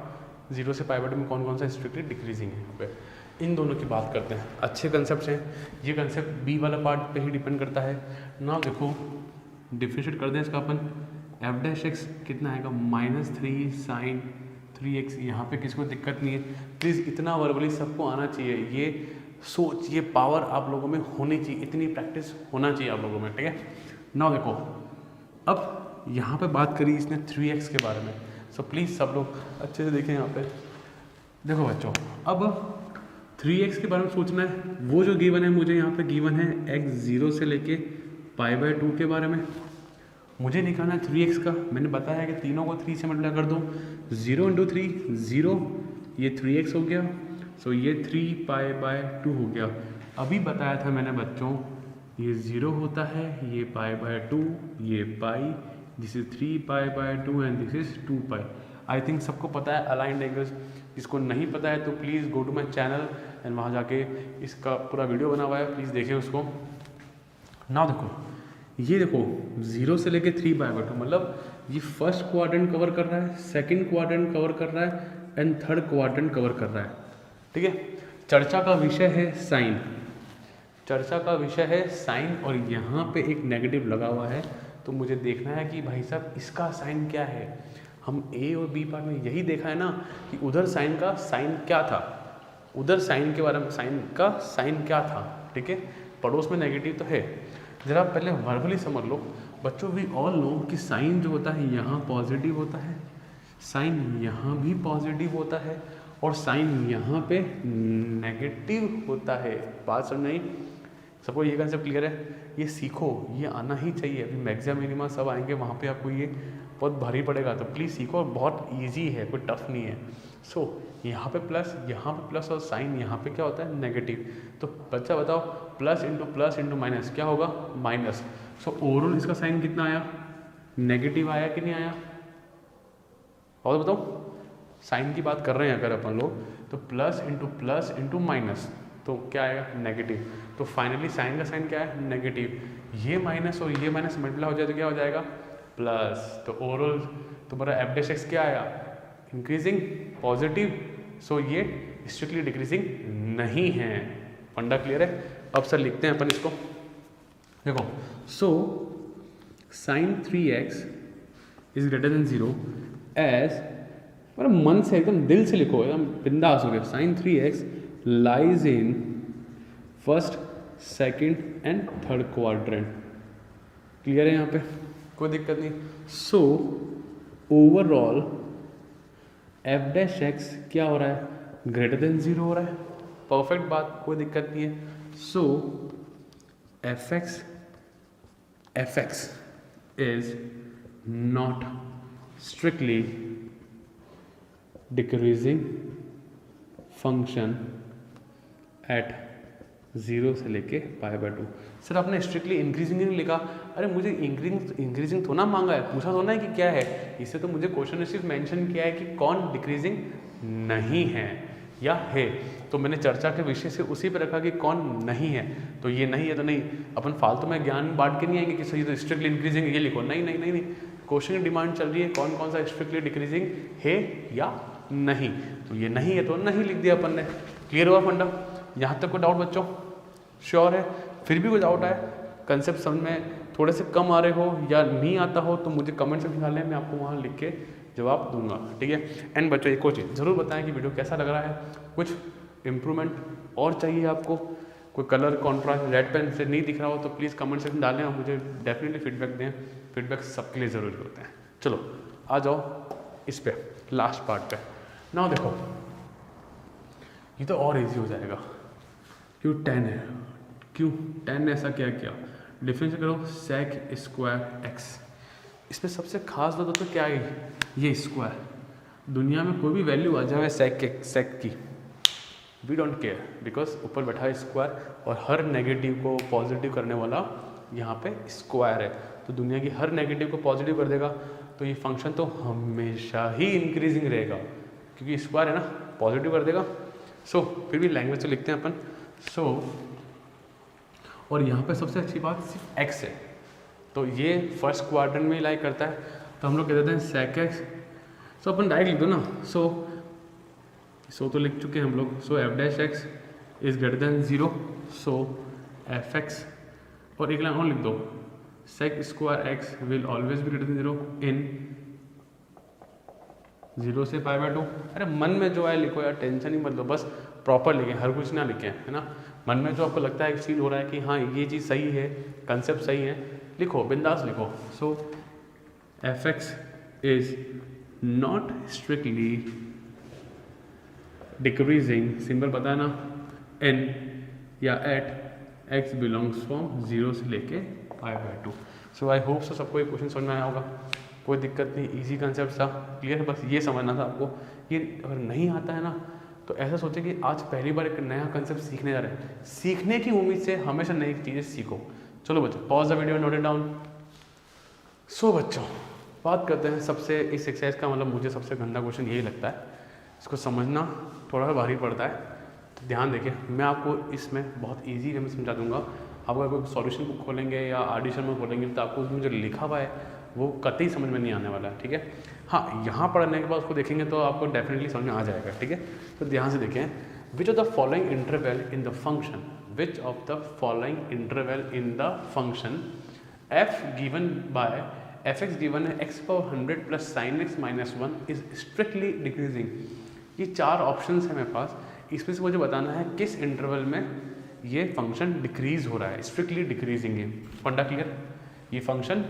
0 से π/2 में कौन कौन सा स्ट्रिक्टली डिक्रीजिंग है, यहाँ पे इन दोनों की बात करते हैं। अच्छे कंसेप्ट हैं, ये कंसेप्ट बी वाला पार्ट पे ही डिपेंड करता है। नाउ देखो डिफरेंशिएट कर दें इसका अपन, एफ डैश एक्स कितना आएगा, -3 sin 3x। यहाँ पे किसी को दिक्कत नहीं है, प्लीज़ इतना वर्बली सबको आना चाहिए, ये सोच, ये पावर आप लोगों में होनी चाहिए, इतनी प्रैक्टिस होना चाहिए आप लोगों में, ठीक है। नाउ देखो अब यहाँ पे बात करी इसने 3x के बारे में, सो प्लीज़ सब लोग अच्छे से देखें यहाँ पे। देखो बच्चों अब 3x के बारे में सोचना है, वो जो गिवन है मुझे यहाँ पे गिवन है x 0 से लेके π/2 के बारे में, मुझे निकालना है 3x का। मैंने बताया कि तीनों को 3 से मल्टीप्लाई कर दो, 0 × 3 0, ये 3x हो गया, सो ये 3π/2 हो गया। अभी बताया था मैंने बच्चों, ये 0 होता है, ये π/2, ये pi, this is 3π/2 and this is 2π। I think सबको पता है अलाइंड एंगल्स, जिसको नहीं पता है तो please go to my channel and वहाँ जाके इसका पूरा वीडियो बना हुआ है, प्लीज़ देखें उसको। ना देखो ये देखो 0 से लेके 3π/2, मतलब ये फर्स्ट क्वाड्रेंट कवर कर रहा है, सेकंड क्वाड्रेंट कवर कर रहा है एंड थर्ड क्वाड्रेंट कवर कर रहा है, ठीक है। चर्चा का विषय है साइन, चर्चा का विषय है साइन, और यहाँ पे एक नेगेटिव लगा हुआ है, तो मुझे देखना है कि भाई साहब इसका साइन क्या है। हम ए और बी पार्ट में यही देखा है ना कि उधर साइन का साइन क्या था, उधर साइन के बारे में साइन का साइन क्या था, ठीक है। पड़ोस में नेगेटिव तो है, ज़रा पहले वर्बली समझ लो बच्चों। वी ऑल नो कि साइन जो होता है यहाँ पॉजिटिव होता है, साइन यहाँ भी पॉजिटिव होता है, और साइन यहाँ पे नेगेटिव होता है। बात समझ नहीं, सबको ये कंसेप्ट क्लियर है, ये सीखो, ये आना ही चाहिए। अभी मैक्सिमा मिनिमा सब आएंगे, वहाँ पे आपको ये बहुत भारी पड़ेगा, तो प्लीज़ सीखो, बहुत इजी है, कोई टफ नहीं है। सो यहाँ पे प्लस और साइन यहाँ पे क्या होता है, नेगेटिव। तो बच्चा बताओ प्लस इंटू माइनस क्या होगा, माइनस। सो ओवरऑल इसका साइन कितना आया, नेगेटिव आया कि नहीं आया, और बताओ। साइन की बात कर रहे हैं अगर अपन लोग, तो प्लस इंटू माइनस, तो क्या आएगा, नेगेटिव। तो फाइनली साइन का साइन क्या है, नेगेटिव। ये माइनस और ये माइनस मल्टीप्लाई हो जाए तो क्या हो जाएगा, प्लस। तो ओवरऑल तुम्हारा एफ डैश एक्स क्या आया, इंक्रीजिंग, पॉजिटिव। सो ये स्ट्रिक्टली डिक्रीजिंग नहीं है। फंडा क्लियर है। अब सर लिखते हैं अपन इसको, देखो। So sine 3x is greater than 0 as, मतलब मन से एकदम दिल से लिखो, एकदम बिंदास हो गया। Sine 3x lies in first, second and third quadrant. Clear है यहाँ पे, कोई दिक्कत नहीं। So overall f dash x क्या हो रहा है, ग्रेटर देन 0 हो रहा है। परफेक्ट बात, कोई दिक्कत नहीं है। So F X is not strictly decreasing function at 0 से लेके π/2। सर आपने स्ट्रिक्टली इंक्रीजिंग नहीं लिखा। अरे मुझे इंक्रीजिंग थोड़ा मांगा है, पूछा थोड़ा है कि क्या है। इससे तो मुझे क्वेश्चन में सिर्फ मेंशन किया है कि कौन डिक्रीजिंग नहीं है या है, तो मैंने चर्चा के विषय से उसी पर रखा कि कौन नहीं है। तो ये नहीं है तो नहीं, अपन फालतू में ज्ञान बांट के नहीं आएंगे कि सही तो स्ट्रिक्टली इंक्रीजिंग ये लिखो। नहीं नहीं नहीं नहीं, क्वेश्चन की डिमांड चल रही है कौन कौन सा स्ट्रिक्टली डिक्रीजिंग है या नहीं। तो ये नहीं है तो नहीं लिख दिया अपन ने। क्लियर हुआ फंडा? यहाँ तक कोई डाउट बच्चों? श्योर है? फिर भी कोई डाउट आए, कंसेप्ट समझ में थोड़े से कम आ रहे हो या नहीं आता हो तो मुझे कमेंट सेक्शन डालें, मैं आपको वहाँ लिख के जवाब दूंगा, ठीक है। एंड बच्चों एक और चीज़ ज़रूर बताएं कि वीडियो कैसा लग रहा है, कुछ इम्प्रूवमेंट और चाहिए आपको, कोई कलर कॉन्ट्रास्ट रेड पेन से नहीं दिख रहा हो तो प्लीज़ कमेंट सेक्शन डालें और मुझे डेफिनेटली फीडबैक दें। फीडबैक सबके लिए ज़रूरी होते हैं। चलो आ जाओ इस पे लास्ट पार्ट पे ना। देखो ये तो और इजी हो जाएगा। क्यों 10 है, क्यों 10 ने ऐसा क्या किया? डिफरेंस करो sec स्क्वायर x। इसमें सबसे खास बात तो क्या है, ये स्क्वायर। दुनिया में कोई भी वैल्यू आ जाए sec की, वी डोंट केयर, बिकॉज ऊपर बैठा है स्क्वायर और हर नेगेटिव को पॉजिटिव करने वाला यहाँ पे स्क्वायर है। तो दुनिया की हर नेगेटिव को पॉजिटिव कर देगा तो ये फंक्शन तो हमेशा ही इंक्रीजिंग रहेगा, क्योंकि स्क्वायर है ना, पॉजिटिव कर देगा। सो फिर भी लैंग्वेज से लिखते हैं अपन। सो और यहाँ पे सबसे अच्छी बात सिर्फ x है, तो ये फर्स्ट क्वाड्रेंट में लाई करता है, तो हम लोग कह देते हैं sec x। सो अपन डायरेक्ट लिख दो ना। सो तो लिख चुके हैं हम लोग। सो f dash x is greater than 0, so F x. और एक लाइन और लिख दो, sec square x will always be greater than 0 इन 0 से π/2। अरे मन में जो है लिखो यार, टेंशन ही मत लो, बस प्रॉपर लिखें, हर कुछ ना लिखें, है ना। मन में जो आपको लगता है फील हो रहा है कि हाँ ये चीज़ सही है, कंसेप्ट सही है, लिखो, बिंदास लिखो। So F X is not strictly decreasing, symbol पता है ना, एन या एट एक्स बिलोंग्स फ्रॉम 0 से लेके π/2। सो आई होप सो सबको ये क्वेश्चन समझ में आया होगा, कोई दिक्कत नहीं, इजी कंसेप्ट था, क्लियर। बस ये समझना था आपको, ये अगर नहीं आता है ना तो ऐसा सोचे कि आज पहली बार एक नया कंसेप्ट सीखने जा रहे हैं, सीखने की उम्मीद से हमेशा नई चीज़ें सीखो। चलो बच्चों pause the video, note it down. So बच्चों बात करते हैं सबसे, इस एक्सरसाइज का मतलब मुझे सबसे गंदा क्वेश्चन यही लगता है, इसको समझना थोड़ा सा भारी पड़ता है। तो ध्यान देखिए, मैं आपको इसमें बहुत ईजी वे में समझा दूंगा। आप अगर कोई सॉल्यूशन बुक खोलेंगे या आडिशन में खोलेंगे तो आपको उसमें जो लिखा हुआ है वो कतई समझ में नहीं आने वाला है, ठीक है। हाँ, यहाँ पढ़ने के बाद उसको देखेंगे तो आपको डेफिनेटली समझ में आ जाएगा, ठीक है। तो ध्यान से देखें, which of the following interval in the function, which of the following interval in the function F given by F X given है X power 100 plus sine X minus 1 is strictly decreasing. ये 4 options हैं मेरे पास, इसमें से मुझे बताना है किस इंटरवल में ये फंक्शन डिक्रीज हो रहा है, स्ट्रिक्टली डिक्रीजिंग है। फंडा क्लियर? ये फंक्शन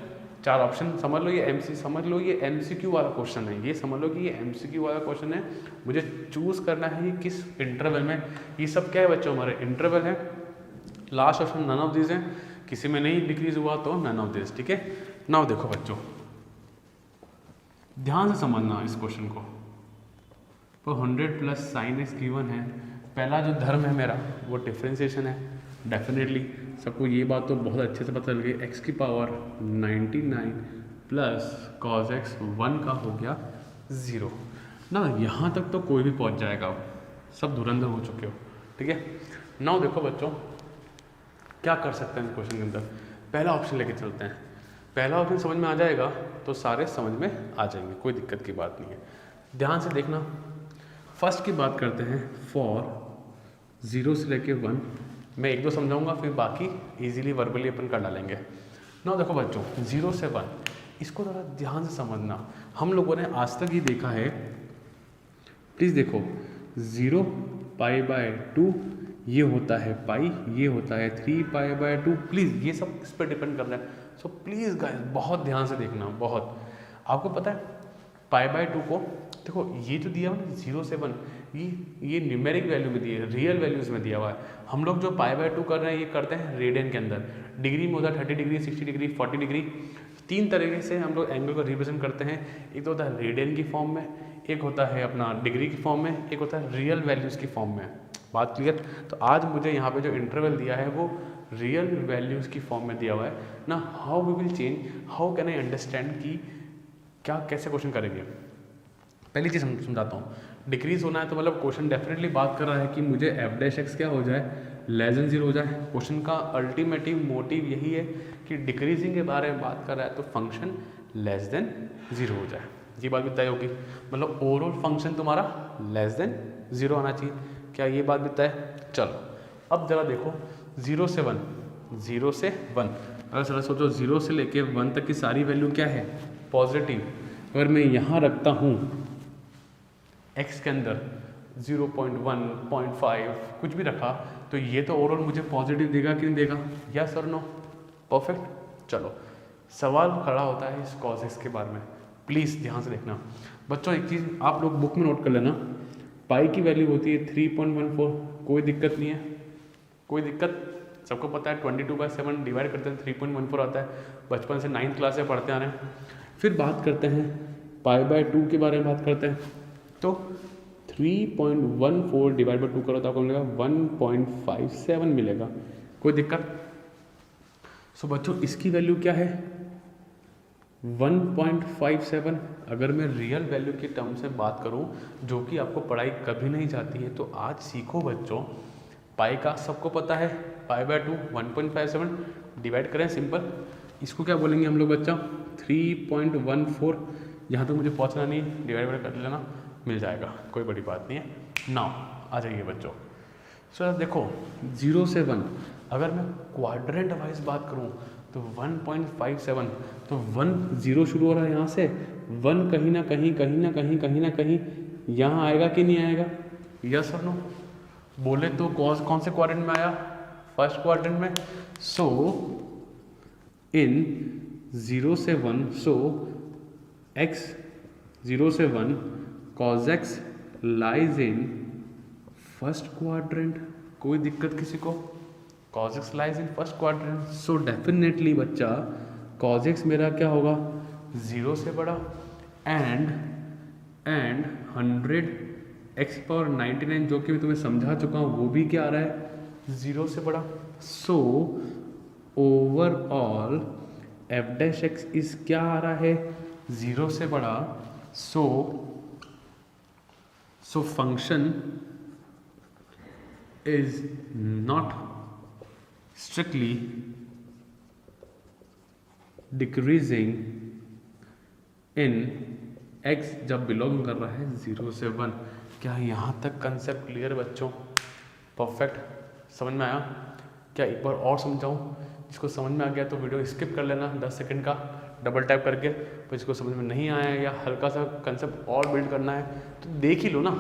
4 ऑप्शन समझ लो, ये MCQ वाला क्वेश्चन है, ये समझ लो कि ये MCQ वाला क्वेश्चन है। मुझे चूज करना है कि किस इंटरवल में, ये सब क्या है बच्चों, हमारे इंटरवल है। Last option none of this है, किसी में नहीं डिक्रीज हुआ तो नन ऑफ दिस, ठीक है। नाउ देखो बच्चों, ध्यान से समझना इस क्वेश्चन को। तो 100 प्लस साइन एक्स गिवन है, पहला जो धर्म है मेरा वो डिफ्रेंसिएशन है, डेफिनेटली सबको ये बात तो बहुत अच्छे से पता चल गई। एक्स की पावर 99 प्लस कॉस एक्स 1 का हो गया 0 ना। यहाँ तक तो कोई भी पहुँच जाएगा, अब सब धुरंधर हो चुके हो, ठीक है। नाउ देखो बच्चों क्या कर सकते हैं इस क्वेश्चन के अंदर। पहला ऑप्शन लेके चलते हैं, पहला ऑप्शन समझ में आ जाएगा तो सारे समझ में आ जाएंगे, कोई दिक्कत की बात नहीं है। ध्यान से देखना, फर्स्ट की बात करते हैं, फॉर 0 से लेके 1, मैं 1-2 समझाऊंगा, फिर बाकी इजीली वर्बली अपन कर डालेंगे। ना देखो बच्चों 0 से 1, इसको थोड़ा ध्यान से समझना। हम लोगों ने आज तक ही देखा है, प्लीज़ देखो 0 π/2 ये होता है पाई, ये होता है 3 π/2। प्लीज़ ये सब इस पर डिपेंड कर रहा है, सो प्लीज़ गाइस बहुत ध्यान से देखना। बहुत आपको पता है π/2 को देखो, ये जो दिया हुआ ना 0 से 1, ये न्यूमेरिक वैल्यू में दिया है, रियल वैल्यूज़ में दिया हुआ है। हम लोग जो π/2 कर रहे हैं ये करते हैं रेडियन के अंदर, डिग्री में होता है 30 डिग्री, 60 डिग्री, 40 डिग्री। 3 तरीके से हम लोग एंगल को रिप्रेजेंट करते हैं। एक तो होता है रेडियन की फॉर्म में, एक होता है अपना डिग्री की फॉर्म में, एक होता है रियल वैल्यूज़ की फॉर्म में। बात क्लियर। तो आज मुझे यहाँ पे जो इंटरवल दिया है वो रियल वैल्यूज़ की फॉर्म में दिया हुआ है ना। How we will change, how can I understand कि क्या कैसे क्वेश्चन करेंगे। पहली चीज़ समझाता हूँ, डिक्रीज होना है तो मतलब क्वेश्चन डेफिनेटली बात कर रहा है कि मुझे एफ डैश एक्स क्या हो जाए, लेस देन 0 हो जाए। क्वेश्चन का अल्टीमेटिव मोटिव यही है कि डिक्रीजिंग के बारे में बात कर रहा है तो फंक्शन लेस देन 0 हो जाए। ये बात भी तय होगी, मतलब ओवरऑल फंक्शन तुम्हारा लेस देन 0 आना चाहिए। क्या ये बात भी तय? चलो अब जरा देखो 0 से 1, 0 से 1, अगर जरा सोचो 0 से लेके 1 तक की सारी वैल्यू क्या है, पॉजिटिव। अगर मैं यहाँ रखता हूँ x के अंदर 0.1, 0.5 कुछ भी रखा तो ये तो ओवरऑल मुझे पॉजिटिव देगा कि नहीं देगा, यस और नो? परफेक्ट। चलो सवाल खड़ा होता है इस कॉज एक्स के बारे में, प्लीज़ ध्यान से देखना बच्चों। एक चीज़ आप लोग बुक में नोट कर लेना, पाई की वैल्यू होती है 3.14, कोई दिक्कत नहीं है, कोई दिक्कत, सबको पता है 22/7 डिवाइड करते हैं 3.14 आता है, बचपन से 9th क्लास से पढ़ते आ रहे हैं। फिर बात करते हैं π/2 के बारे में बात करते हैं, तो 3.14 डिवाइड बाई 2 करो तो आपको मिलेगा 1.57 मिलेगा, कोई दिक्कत? सो बच्चों इसकी वैल्यू क्या है 1.57। अगर मैं रियल वैल्यू की टर्म्स में बात करूं जो कि आपको पढ़ाई कभी नहीं जाती है, तो आज सीखो बच्चों। पाई का सबको पता है, π/2 1.57 डिवाइड करें सिंपल, इसको क्या बोलेंगे हम लोग बच्चा 3.14। यहाँ तक मुझे पहुँचना नहीं, डिवाइड कर लेना, मिल जाएगा, कोई बड़ी बात नहीं है। नाउ आ जाइए बच्चों। सो देखो 0 से 1, अगर मैं क्वाड्रेंट वाइज बात करूँ तो 1.57, तो 1 0 शुरू हो रहा है यहाँ से, 1 कहीं ना कहीं यहाँ आएगा कि नहीं आएगा, यस और नो? बोले तो कौन से क्वाड्रेंट में आया, फर्स्ट क्वाड्रेंट में। सो इन 0 से 1, सो x 0 से 1 cos x lies in first quadrant, कोई दिक्कत किसी को? cos x lies in first quadrant, so definitely बच्चा cos x मेरा क्या होगा 0 से बड़ा, एंड 100x⁻99 जो कि मैं तुम्हें समझा चुका हूँ वो भी क्या आ रहा है 0 से बड़ा। सो overall f dash X is क्या आ रहा है 0 से बड़ा। सो function is not strictly decreasing in x जब बिलोंग कर रहा है 0 से 1। क्या यहाँ तक कंसेप्ट क्लियर बच्चों? परफेक्ट, समझ में आया? क्या एक बार और समझाऊँ? जिसको समझ में आ गया तो वीडियो स्किप कर लेना 10 सेकंड का, डबल टैप करके। तो जिसको समझ में नहीं आया या हल्का सा कंसेप्ट और बिल्ड करना है तो देख ही लो ना,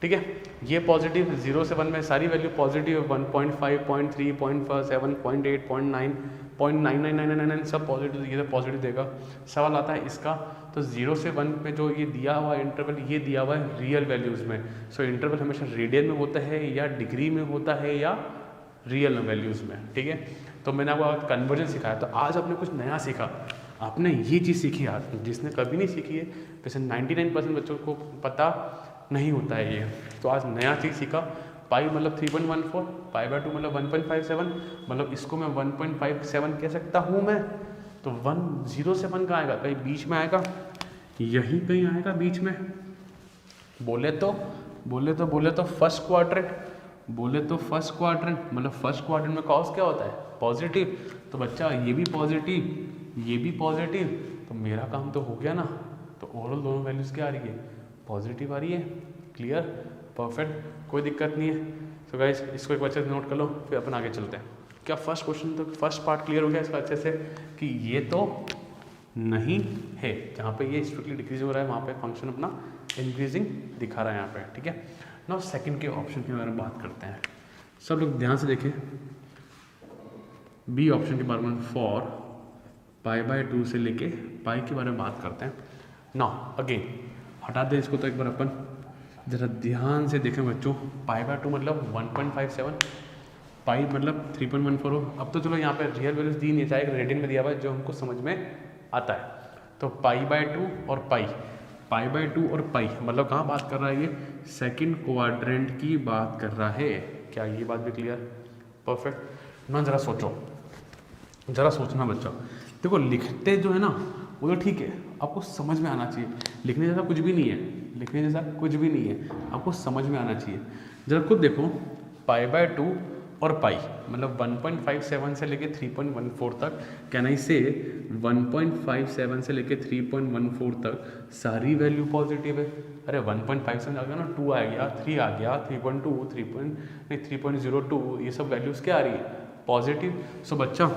ठीक है? ये पॉजिटिव 0 से 1 में सारी वैल्यू पॉजिटिव, 1.5, 0.3, 0.7, 0.8, 0.9, 0.9999 सब पॉजिटिव, ये तो पॉजिटिव देगा। सवाल आता है इसका, तो 0 से 1 पे जो ये दिया हुआ इंटरवल, ये दिया हुआ है रियल वैल्यूज़ में। सो इंटरवल हमेशा रेडियन में होता है या डिग्री में होता है या रियल वैल्यूज़ में, ठीक है? तो मैंने आपको कन्वर्जन सिखाया, तो आज आपने कुछ नया सीखा, आपने ये चीज़ सीखी आज, जिसने कभी नहीं सीखी है। वैसे 99% बच्चों को पता नहीं होता है ये, तो आज नया चीज़ सीखा। पाई मतलब 3.14, π/2 मतलब 1.57, मतलब इसको मैं 1.57 कह सकता हूँ मैं। तो 0 से 1 कहाँ आएगा, कहीं बीच में आएगा, यहीं कहीं आएगा बीच में। बोले तो फर्स्ट क्वाड्रेंट, फर्स्ट क्वाड्रेंट मतलब फर्स्ट क्वाड्रेंट में कॉस क्या होता है, पॉजिटिव। तो बच्चा ये भी पॉजिटिव, ये भी पॉजिटिव, तो मेरा काम तो हो गया ना। तो ओवरऑल दोनों वैल्यूज़ क्या आ रही है, पॉजिटिव आ रही है। क्लियर, परफेक्ट, कोई दिक्कत नहीं है। तो गाइस इसको एक अच्छे से नोट कर लो, फिर अपन आगे चलते हैं। क्या फर्स्ट क्वेश्चन तो फर्स्ट पार्ट क्लियर हो गया इसका अच्छे से, कि ये तो नहीं है, जहाँ पे ये स्ट्रिक्टली डिक्रीज हो रहा है वहाँ पे फंक्शन अपना इंक्रीजिंग दिखा रहा है यहाँ पे, ठीक है? नाउ सेकंड के ऑप्शन के बारे में बात करते हैं। सब लोग ध्यान से देखें, बी ऑप्शन के बारे में फॉर π/2 से लेके पाई के बारे में बात करते हैं। नाउ अगेन हटा दें इसको, तो एक बार अपन ज़रा ध्यान से देखें बच्चों। π/2 मतलब 1.57, पाई मतलब 3.14 हो। अब तो चलो यहाँ पे रियल वैल्यूज दी नहीं, चाहे रेडियन में दिया हुआ है जो हमको समझ में आता है। तो π/2 और पाई π/2 और पाई, मतलब कहाँ बात कर रहा है ये, सेकंड क्वाड्रेंट की बात कर रहा है। क्या ये बात भी क्लियर? परफेक्ट ना। जरा सोचो, जरा सोचना बच्चा। देखो लिखते जो है ना वो तो ठीक है, आपको समझ में आना चाहिए। लिखने जैसा कुछ भी नहीं है, लिखने जैसा कुछ भी नहीं है, आपको समझ में आना चाहिए। जरा खुद देखो, π/2 और पाई मतलब 1.57 से लेके 3.14 तक। कैन आई से 1.57 से लेके 3.14 तक सारी वैल्यू पॉजिटिव है। अरे 1.57 आ गया ना, 2 आ गया, 3 आ गया, 3.2, 3.02, ये सब वैल्यूज़ क्या आ रही है? पॉजिटिव। सो बच्चा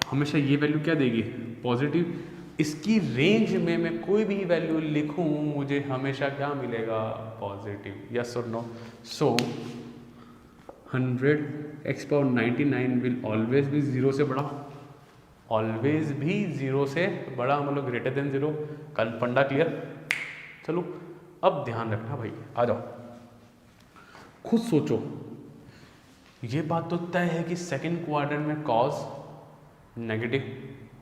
हमेशा ये वैल्यू क्या देगी? पॉजिटिव। इसकी रेंज में मैं कोई भी वैल्यू लिखूं मुझे हमेशा क्या मिलेगा? पॉजिटिव। यस और no? So 100x⁻99 will always भी 0 से बड़ा, ऑलवेज भी 0 से बड़ा, मतलब ग्रेटर देन 0। कल फंडा क्लियर? चलो अब ध्यान रखना भाई, आ जाओ खुद सोचो। ये बात तो तय है कि सेकंड क्वाड्रेंट में cos negative.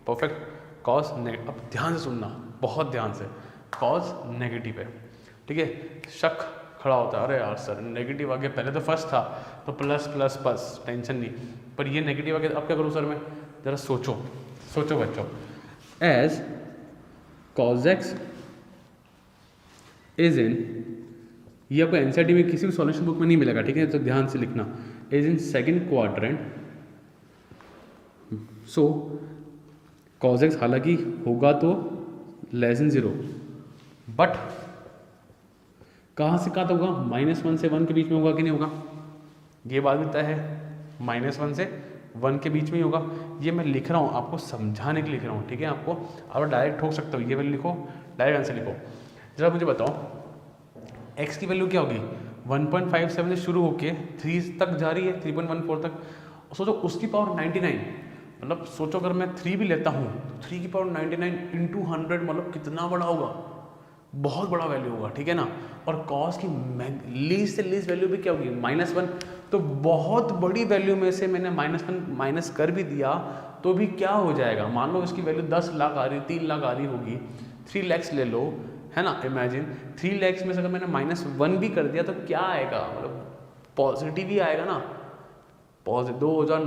Perfect, cos negative. अब ध्यान से सुनना, बहुत ध्यान से, कॉस नेगेटिव है, ठीक है। शक खड़ा होता है, अरे यार सर नेगेटिव आ गया, पहले तो फर्स्ट था तो प्लस प्लस प्लस, टेंशन नहीं, पर ये नेगेटिव आ गया, अब क्या करूँ सर मैं? जरा सोचो, सोचो बच्चों। As cos x is in, ये आपको एनसीईआरटी में किसी भी सॉल्यूशन बुक में नहीं मिलेगा, ठीक है, तो ध्यान से लिखना। Is in second quadrant, so cos x हालांकि होगा तो लेस देन 0, बट कहाँ से कहाँ तक होगा? -1 से 1 के बीच में होगा कि नहीं होगा? ये बात भी तय है, -1 से 1 के बीच में ही होगा। ये मैं लिख रहा हूँ आपको समझाने के लिए लिख रहा हूँ, ठीक है। आपको आप डायरेक्ट ठोक सकते हो, ये वैल्यू लिखो, डायरेक्ट आंसर लिखो। जरा मुझे बताओ x की वैल्यू क्या होगी? 1.57 से शुरू होके 3 तक जा रही है, 3.14 तक। सोचो उसकी पावर 99, मतलब सोचो अगर मैं 3 भी लेता हूँ तो 3 की पावर 99 × 100 मतलब कितना बड़ा होगा? बहुत बड़ा वैल्यू होगा, ठीक है ना। और कॉस की लीस्ट से लीस्ट वैल्यू भी क्या होगी? -1। तो बहुत बड़ी वैल्यू में से मैंने -1 माइनस कर भी दिया तो भी क्या हो जाएगा? मान लो इसकी वैल्यू 10 लाख आ रही, 3 लाख आ रही होगी, 3 lakhs ले लो, है ना। इमेजिन 3 lakhs में से अगर मैंने -1 भी कर दिया तो क्या आएगा? मतलब पॉजिटिव ही आएगा ना। पॉजिटिव 2,000,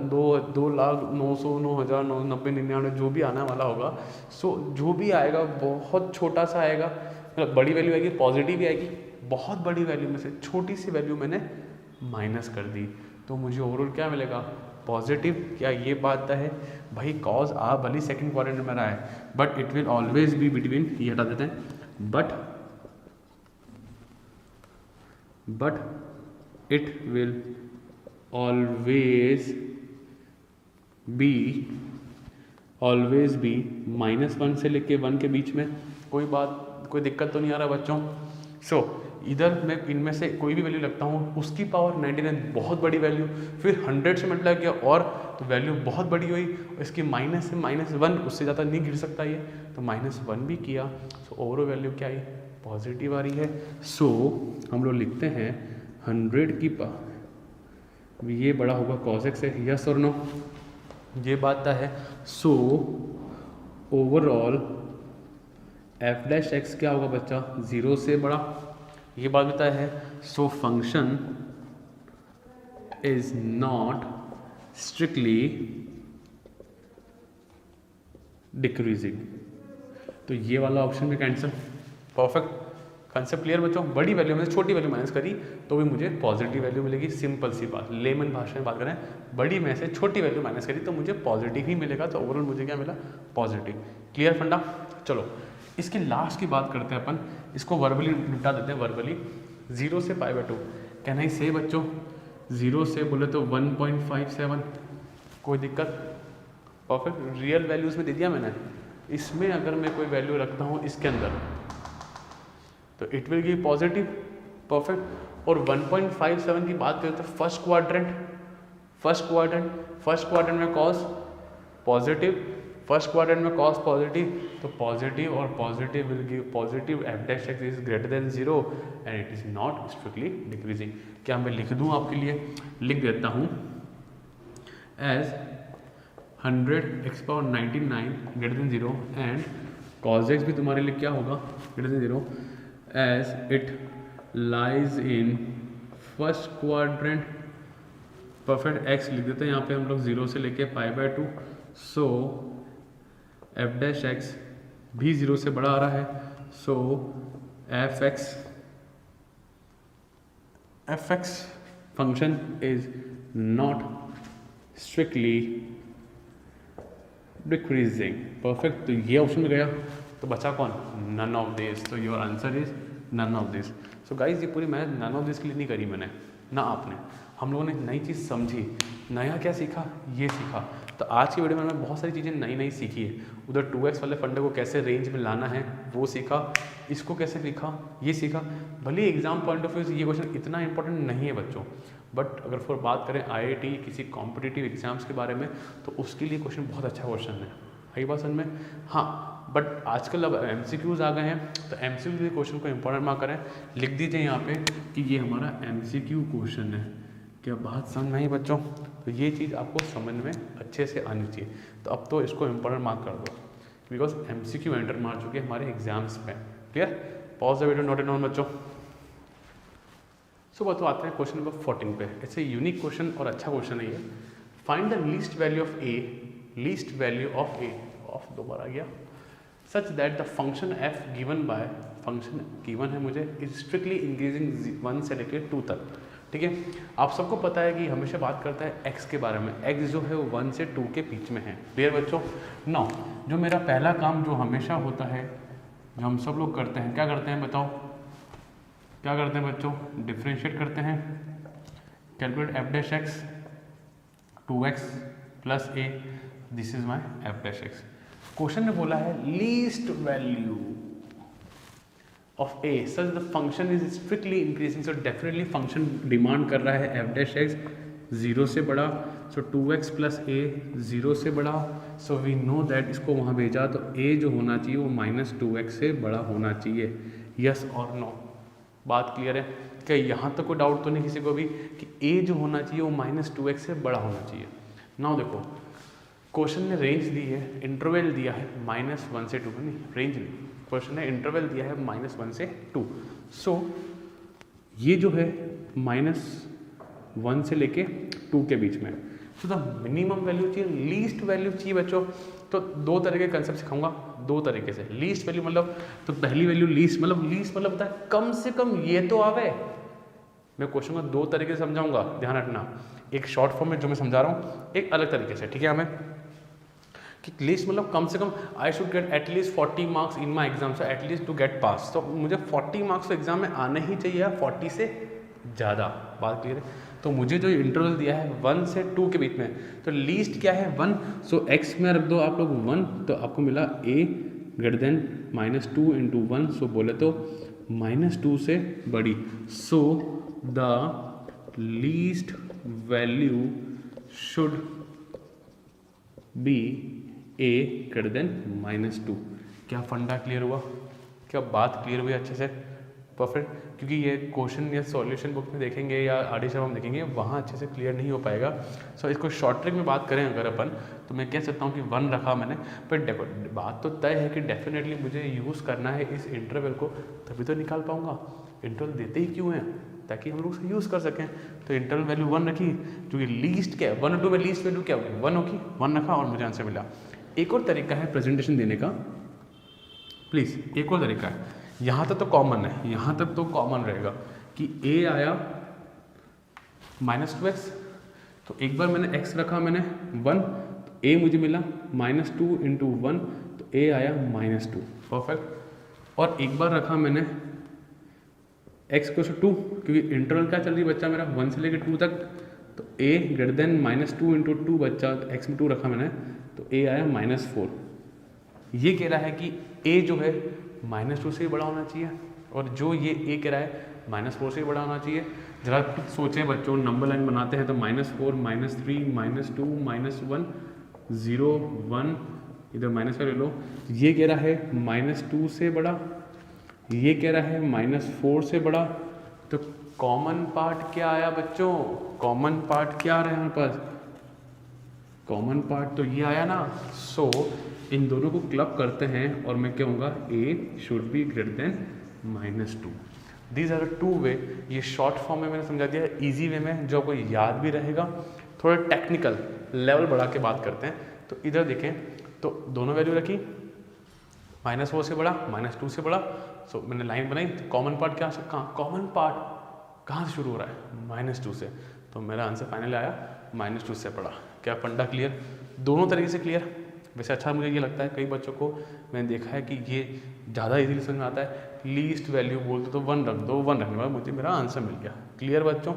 2,00,900, 9,000, 90, 99 जो भी आने वाला होगा, सो जो भी आएगा बहुत छोटा सा आएगा। मतलब बड़ी वैल्यू आएगी, पॉजिटिव ही आएगी, बहुत बड़ी वैल्यू में से छोटी सी वैल्यू मैंने माइनस कर दी तो मुझे ओवरऑल क्या मिलेगा? पॉजिटिव। क्या ये बात है भाई? कॉज आ भली सेकंड क्वाड्रेंट में रहा है, but it will always be between, ये हटा देते हैं, but it will always be -1 से लेके 1 के बीच में। कोई दिक्कत तो नहीं आ रहा बच्चों? सो इधर मैं इनमें से कोई भी वैल्यू लगता हूँ, उसकी पावर 99 बहुत बड़ी वैल्यू, फिर 100 से मल्टीप्लाई किया और तो वैल्यू बहुत बड़ी हुई, इसकी माइनस से -1, उससे ज़्यादा नहीं गिर सकता ये, तो -1 भी किया, सो ओवरऑल वैल्यू क्या आई? पॉजिटिव आ रही है। सो हम लोग लिखते हैं 100 की पावर, ये बड़ा होगा cos x है, यस और नो? ये बात है। सो ओवरऑल f' क्या होगा बच्चा? 0 से बड़ा, ये बात बताया है। सो function is not strictly decreasing, तो ये वाला ऑप्शन भी कैंसिल। परफेक्ट, कंसेप्ट क्लियर बच्चों? बड़ी वैल्यू में से छोटी वैल्यू माइनस करी तो भी मुझे पॉजिटिव वैल्यू मिलेगी। सिंपल सी बात, लेमन भाषा में बात करें, बड़ी में से छोटी वैल्यू माइनस करी तो मुझे पॉजिटिव ही मिलेगा, तो ओवरऑल मुझे क्या मिला? पॉजिटिव। क्लियर फंडा? चलो इसकी लास्ट की बात करते हैं अपन, इसको वर्बली निपटा देते हैं। वर्बली 0 से π/2 कैन आई से बच्चों? 0 से बोले तो 1.57, कोई दिक्कत? परफेक्ट, रियल वैल्यूज़ में दे दिया मैंने। इसमें अगर मैं कोई वैल्यू रखता हूँ इसके अंदर तो it will give positive. Perfect. और 1.57 की बात करें तो फर्स्ट क्वाड्रेंट में कॉस पॉजिटिव, फर्स्ट क्वाड्रेंट में कॉस पॉजिटिव, तो पॉजिटिव और positive will give positive. f' is greater than 0 and it is not strictly decreasing. क्या मैं लिख दूं आपके लिए? लिख देता हूं as 100x⁻99 greater than 0 and cos x भी तुम्हारे लिए क्या होगा, greater than 0 as it lies in first quadrant. Perfect, x लिख देते हैं यहाँ पे हम लोग 0 से लेके π/2। सो एफ डैश एक्स भी 0 से बड़ा आ रहा है, so F X function is not strictly decreasing. Perfect, तो ये ऑप्शन में गया, तो बचा कौन, नन ऑफ दिस। तो your answer is none of this. So guys ये पूरी मैथ नन ऑफ दिस के लिए नहीं करी मैंने, ना आपने, हम लोगों ने नई चीज़ समझी, नया क्या सीखा, ये सीखा। तो आज की वीडियो में मैंने बहुत सारी चीज़ें नई नई सीखी है। उधर 2x वाले फंडे को कैसे रेंज में लाना है वो सीखा, इसको कैसे सीखा, ये सीखा। भले एग्जाम पॉइंट ऑफ व्यू से ये क्वेश्चन इतना इंपॉर्टेंट नहीं है बच्चों, बट अगर फिर बात करें IIT किसी कॉम्पिटिटिव एग्जाम्स के बारे में, तो उसके लिए क्वेश्चन बहुत अच्छा क्वेश्चन है। आई बात समझ में? हाँ, बट आजकल अब MCQs आ गए हैं, तो MCQ के क्वेश्चन को इंपॉर्टेंट मार्क करें, लिख दीजिए यहाँ पे कि ये हमारा MCQ क्वेश्चन है। क्या बात समझ में आई बच्चों? तो ये चीज़ आपको समझ में अच्छे से आनी चाहिए। तो अब तो इसको इंपॉर्टेंट मार्क कर दो, बिकॉज MCQ एंटर मार चुके हैं हमारे एग्जाम्स में। Clear? Pause the video, note it down बच्चों। सो तो आते हैं क्वेश्चन नंबर 14 पे। इट्स ए यूनिक क्वेश्चन और अच्छा क्वेश्चन है ये। Find the least value of A, least value of A, of दो बार आ गया, such that the function F given bye, function given है मुझे, इज स्ट्रिक्टली इंक्रीजिंग 1 से लेकर 2 तक। ठीक है, आप सबको पता है कि हमेशा बात करता है एक्स के बारे में, एक्स जो है वो 1 से 2 के बीच में है। क्लियर बच्चों? नाउ जो मेरा पहला काम जो हमेशा होता है, जो हम सब लोग करते हैं, क्या करते हैं बताओ, क्या करते हैं बच्चों? डिफ्रेंशिएट करते हैं। Calculate F dash x, 2x plus A, this is my F dash x. Question ने बोला है least value of A such the function is strictly increasing. So definitely function demand कर रहा है एफ डैश एक्स 0 से बड़ा, सो 2x plus ए 0 से बड़ा। सो वी नो दैट, इसको वहाँ भेजा तो a जो होना चाहिए वो -2x से बड़ा होना चाहिए। यस और नो? बात क्लियर है क्या? यहाँ तक कोई डाउट तो नहीं किसी को भी कि a जो होना चाहिए वो -2x से बड़ा होना चाहिए। नाउ देखो, क्वेश्चन ने रेंज दी है, इंटरवल दिया है -1 से 2, नहीं रेंज नहीं, क्वेश्चन ने इंटरवल दिया है -1 से 2। सो ये जो है -1 से लेके 2 के बीच में, सो द मिनिमम वैल्यू चाहिए, लीस्ट वैल्यू चाहिए बच्चों। तो दो तरह के कंसेप्ट सिखाऊंगा, दो तरीके से। लीस्ट वैल्यू मतलब, तो पहली वैल्यू लीस्ट मतलब होता है कम से कम ये तो आवे। मैं क्वेश्चन को दो तरीके से समझाऊंगा, ध्यान रखना, एक शॉर्ट फॉर्म में जो मैं समझा रहा हूँ, एक अलग तरीके से। ठीक है, हमें कि लीस्ट मतलब कम से कम I should get at least 40 marks in my exam, so at least to get pass. तो मुझे 40 मार्क्स तो एग्जाम में आने ही चाहिए, 40 से ज़्यादा। बात क्लियर है? तो मुझे जो इंटरवल दिया है 1 से 2 के बीच में, तो लीस्ट क्या है 1। सो एक्स में रख दो आप लोग 1, तो आपको मिला a ग्रेटर देन -2 इंटू 1। सो बोले तो -2 से बड़ी। So the least value should be a greater than -2। क्या फंडा क्लियर हुआ? क्या बात क्लियर हुई अच्छे से? परफेक्ट। क्योंकि ये क्वेश्चन या सॉल्यूशन बुक में देखेंगे या आगे जब हम देखेंगे वहाँ अच्छे से क्लियर नहीं हो पाएगा। सो इसको शॉर्ट ट्रिक में बात करें अगर अपन, तो मैं कह सकता हूँ कि 1 रखा मैंने, पर देखो बात तो तय है कि डेफिनेटली मुझे यूज़ करना है इस इंटरवल को, तभी तो निकाल पाऊँगा। इंटरवल देते ही क्यों हैं? ताकि हम लोग उसे यूज़ कर सकें। तो इंटरवल वैल्यू 1 रखी, जो कि लीस्ट क्या है 1 और 2 में लीस्ट वैल्यू क्या होगी 1 होगी, 1 रखा और मुझे आंसर मिला। एक और तरीका है प्रेजेंटेशन देने का, प्लीज़ एक और तरीका है, यहाँ तक तो कॉमन है, यहाँ तक तो कॉमन रहेगा कि a आया -2x, तो एक बार मैंने x रखा मैंने 1, तो a मुझे मिला -2 इंटू 1, तो a आया -2। परफेक्ट। और एक बार रखा मैंने x को 2, क्योंकि इंटरवल क्या चल रही है बच्चा मेरा 1 से लेकर 2 तक, तो a ग्रेटर देन -2 इंटू 2 बच्चा, तो x में 2 रखा मैंने, तो a आया -4। ये कह रहा है कि a जो है -2 से ही बड़ा होना चाहिए, और जो ये a कह रहा है -4 से ही बड़ा होना चाहिए। जरा कुछ सोचें बच्चों, नंबर लाइन बनाते हैं तो -4 -3 -2 -1 0 1, इधर -4 ले लो। ये कह रहा है -2 से बड़ा, ये कह रहा है -4 से बड़ा। तो कॉमन पार्ट क्या आया बच्चों? कॉमन पार्ट क्या आ रहा है यहाँ पर? कॉमन पार्ट तो ये आया ना। सो इन दोनों को क्लब करते हैं और मैं कहूँगा a should be greater than -2। These are the two way. ये शॉर्ट फॉर्म में मैंने समझा दिया है, ईजी वे में जो आपको याद भी रहेगा। थोड़ा टेक्निकल लेवल बढ़ा के बात करते हैं। तो इधर देखें तो दोनों वैल्यू रखी, -4 से बड़ा, -2 से बड़ा। सो मैंने लाइन बनाई, तो कॉमन पार्ट क्या कहाँ, कॉमन पार्ट कहाँ से शुरू हो रहा है, -2 से। तो मेरा आंसर फाइनली आया -2 से बड़ा। क्या फंडा क्लियर? दोनों तरीके से क्लियर। वैसे अच्छा मुझे ये लगता है कई बच्चों को मैंने देखा है कि ये ज़्यादा इजीली समझ में आता है, लीस्ट वैल्यू बोल दो तो 1 रख दो, 1 रखने के बाद मुझे मेरा आंसर मिल गया। क्लियर बच्चों?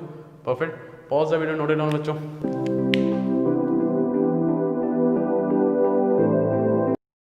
Perfect. Pause the video, note it down बच्चों।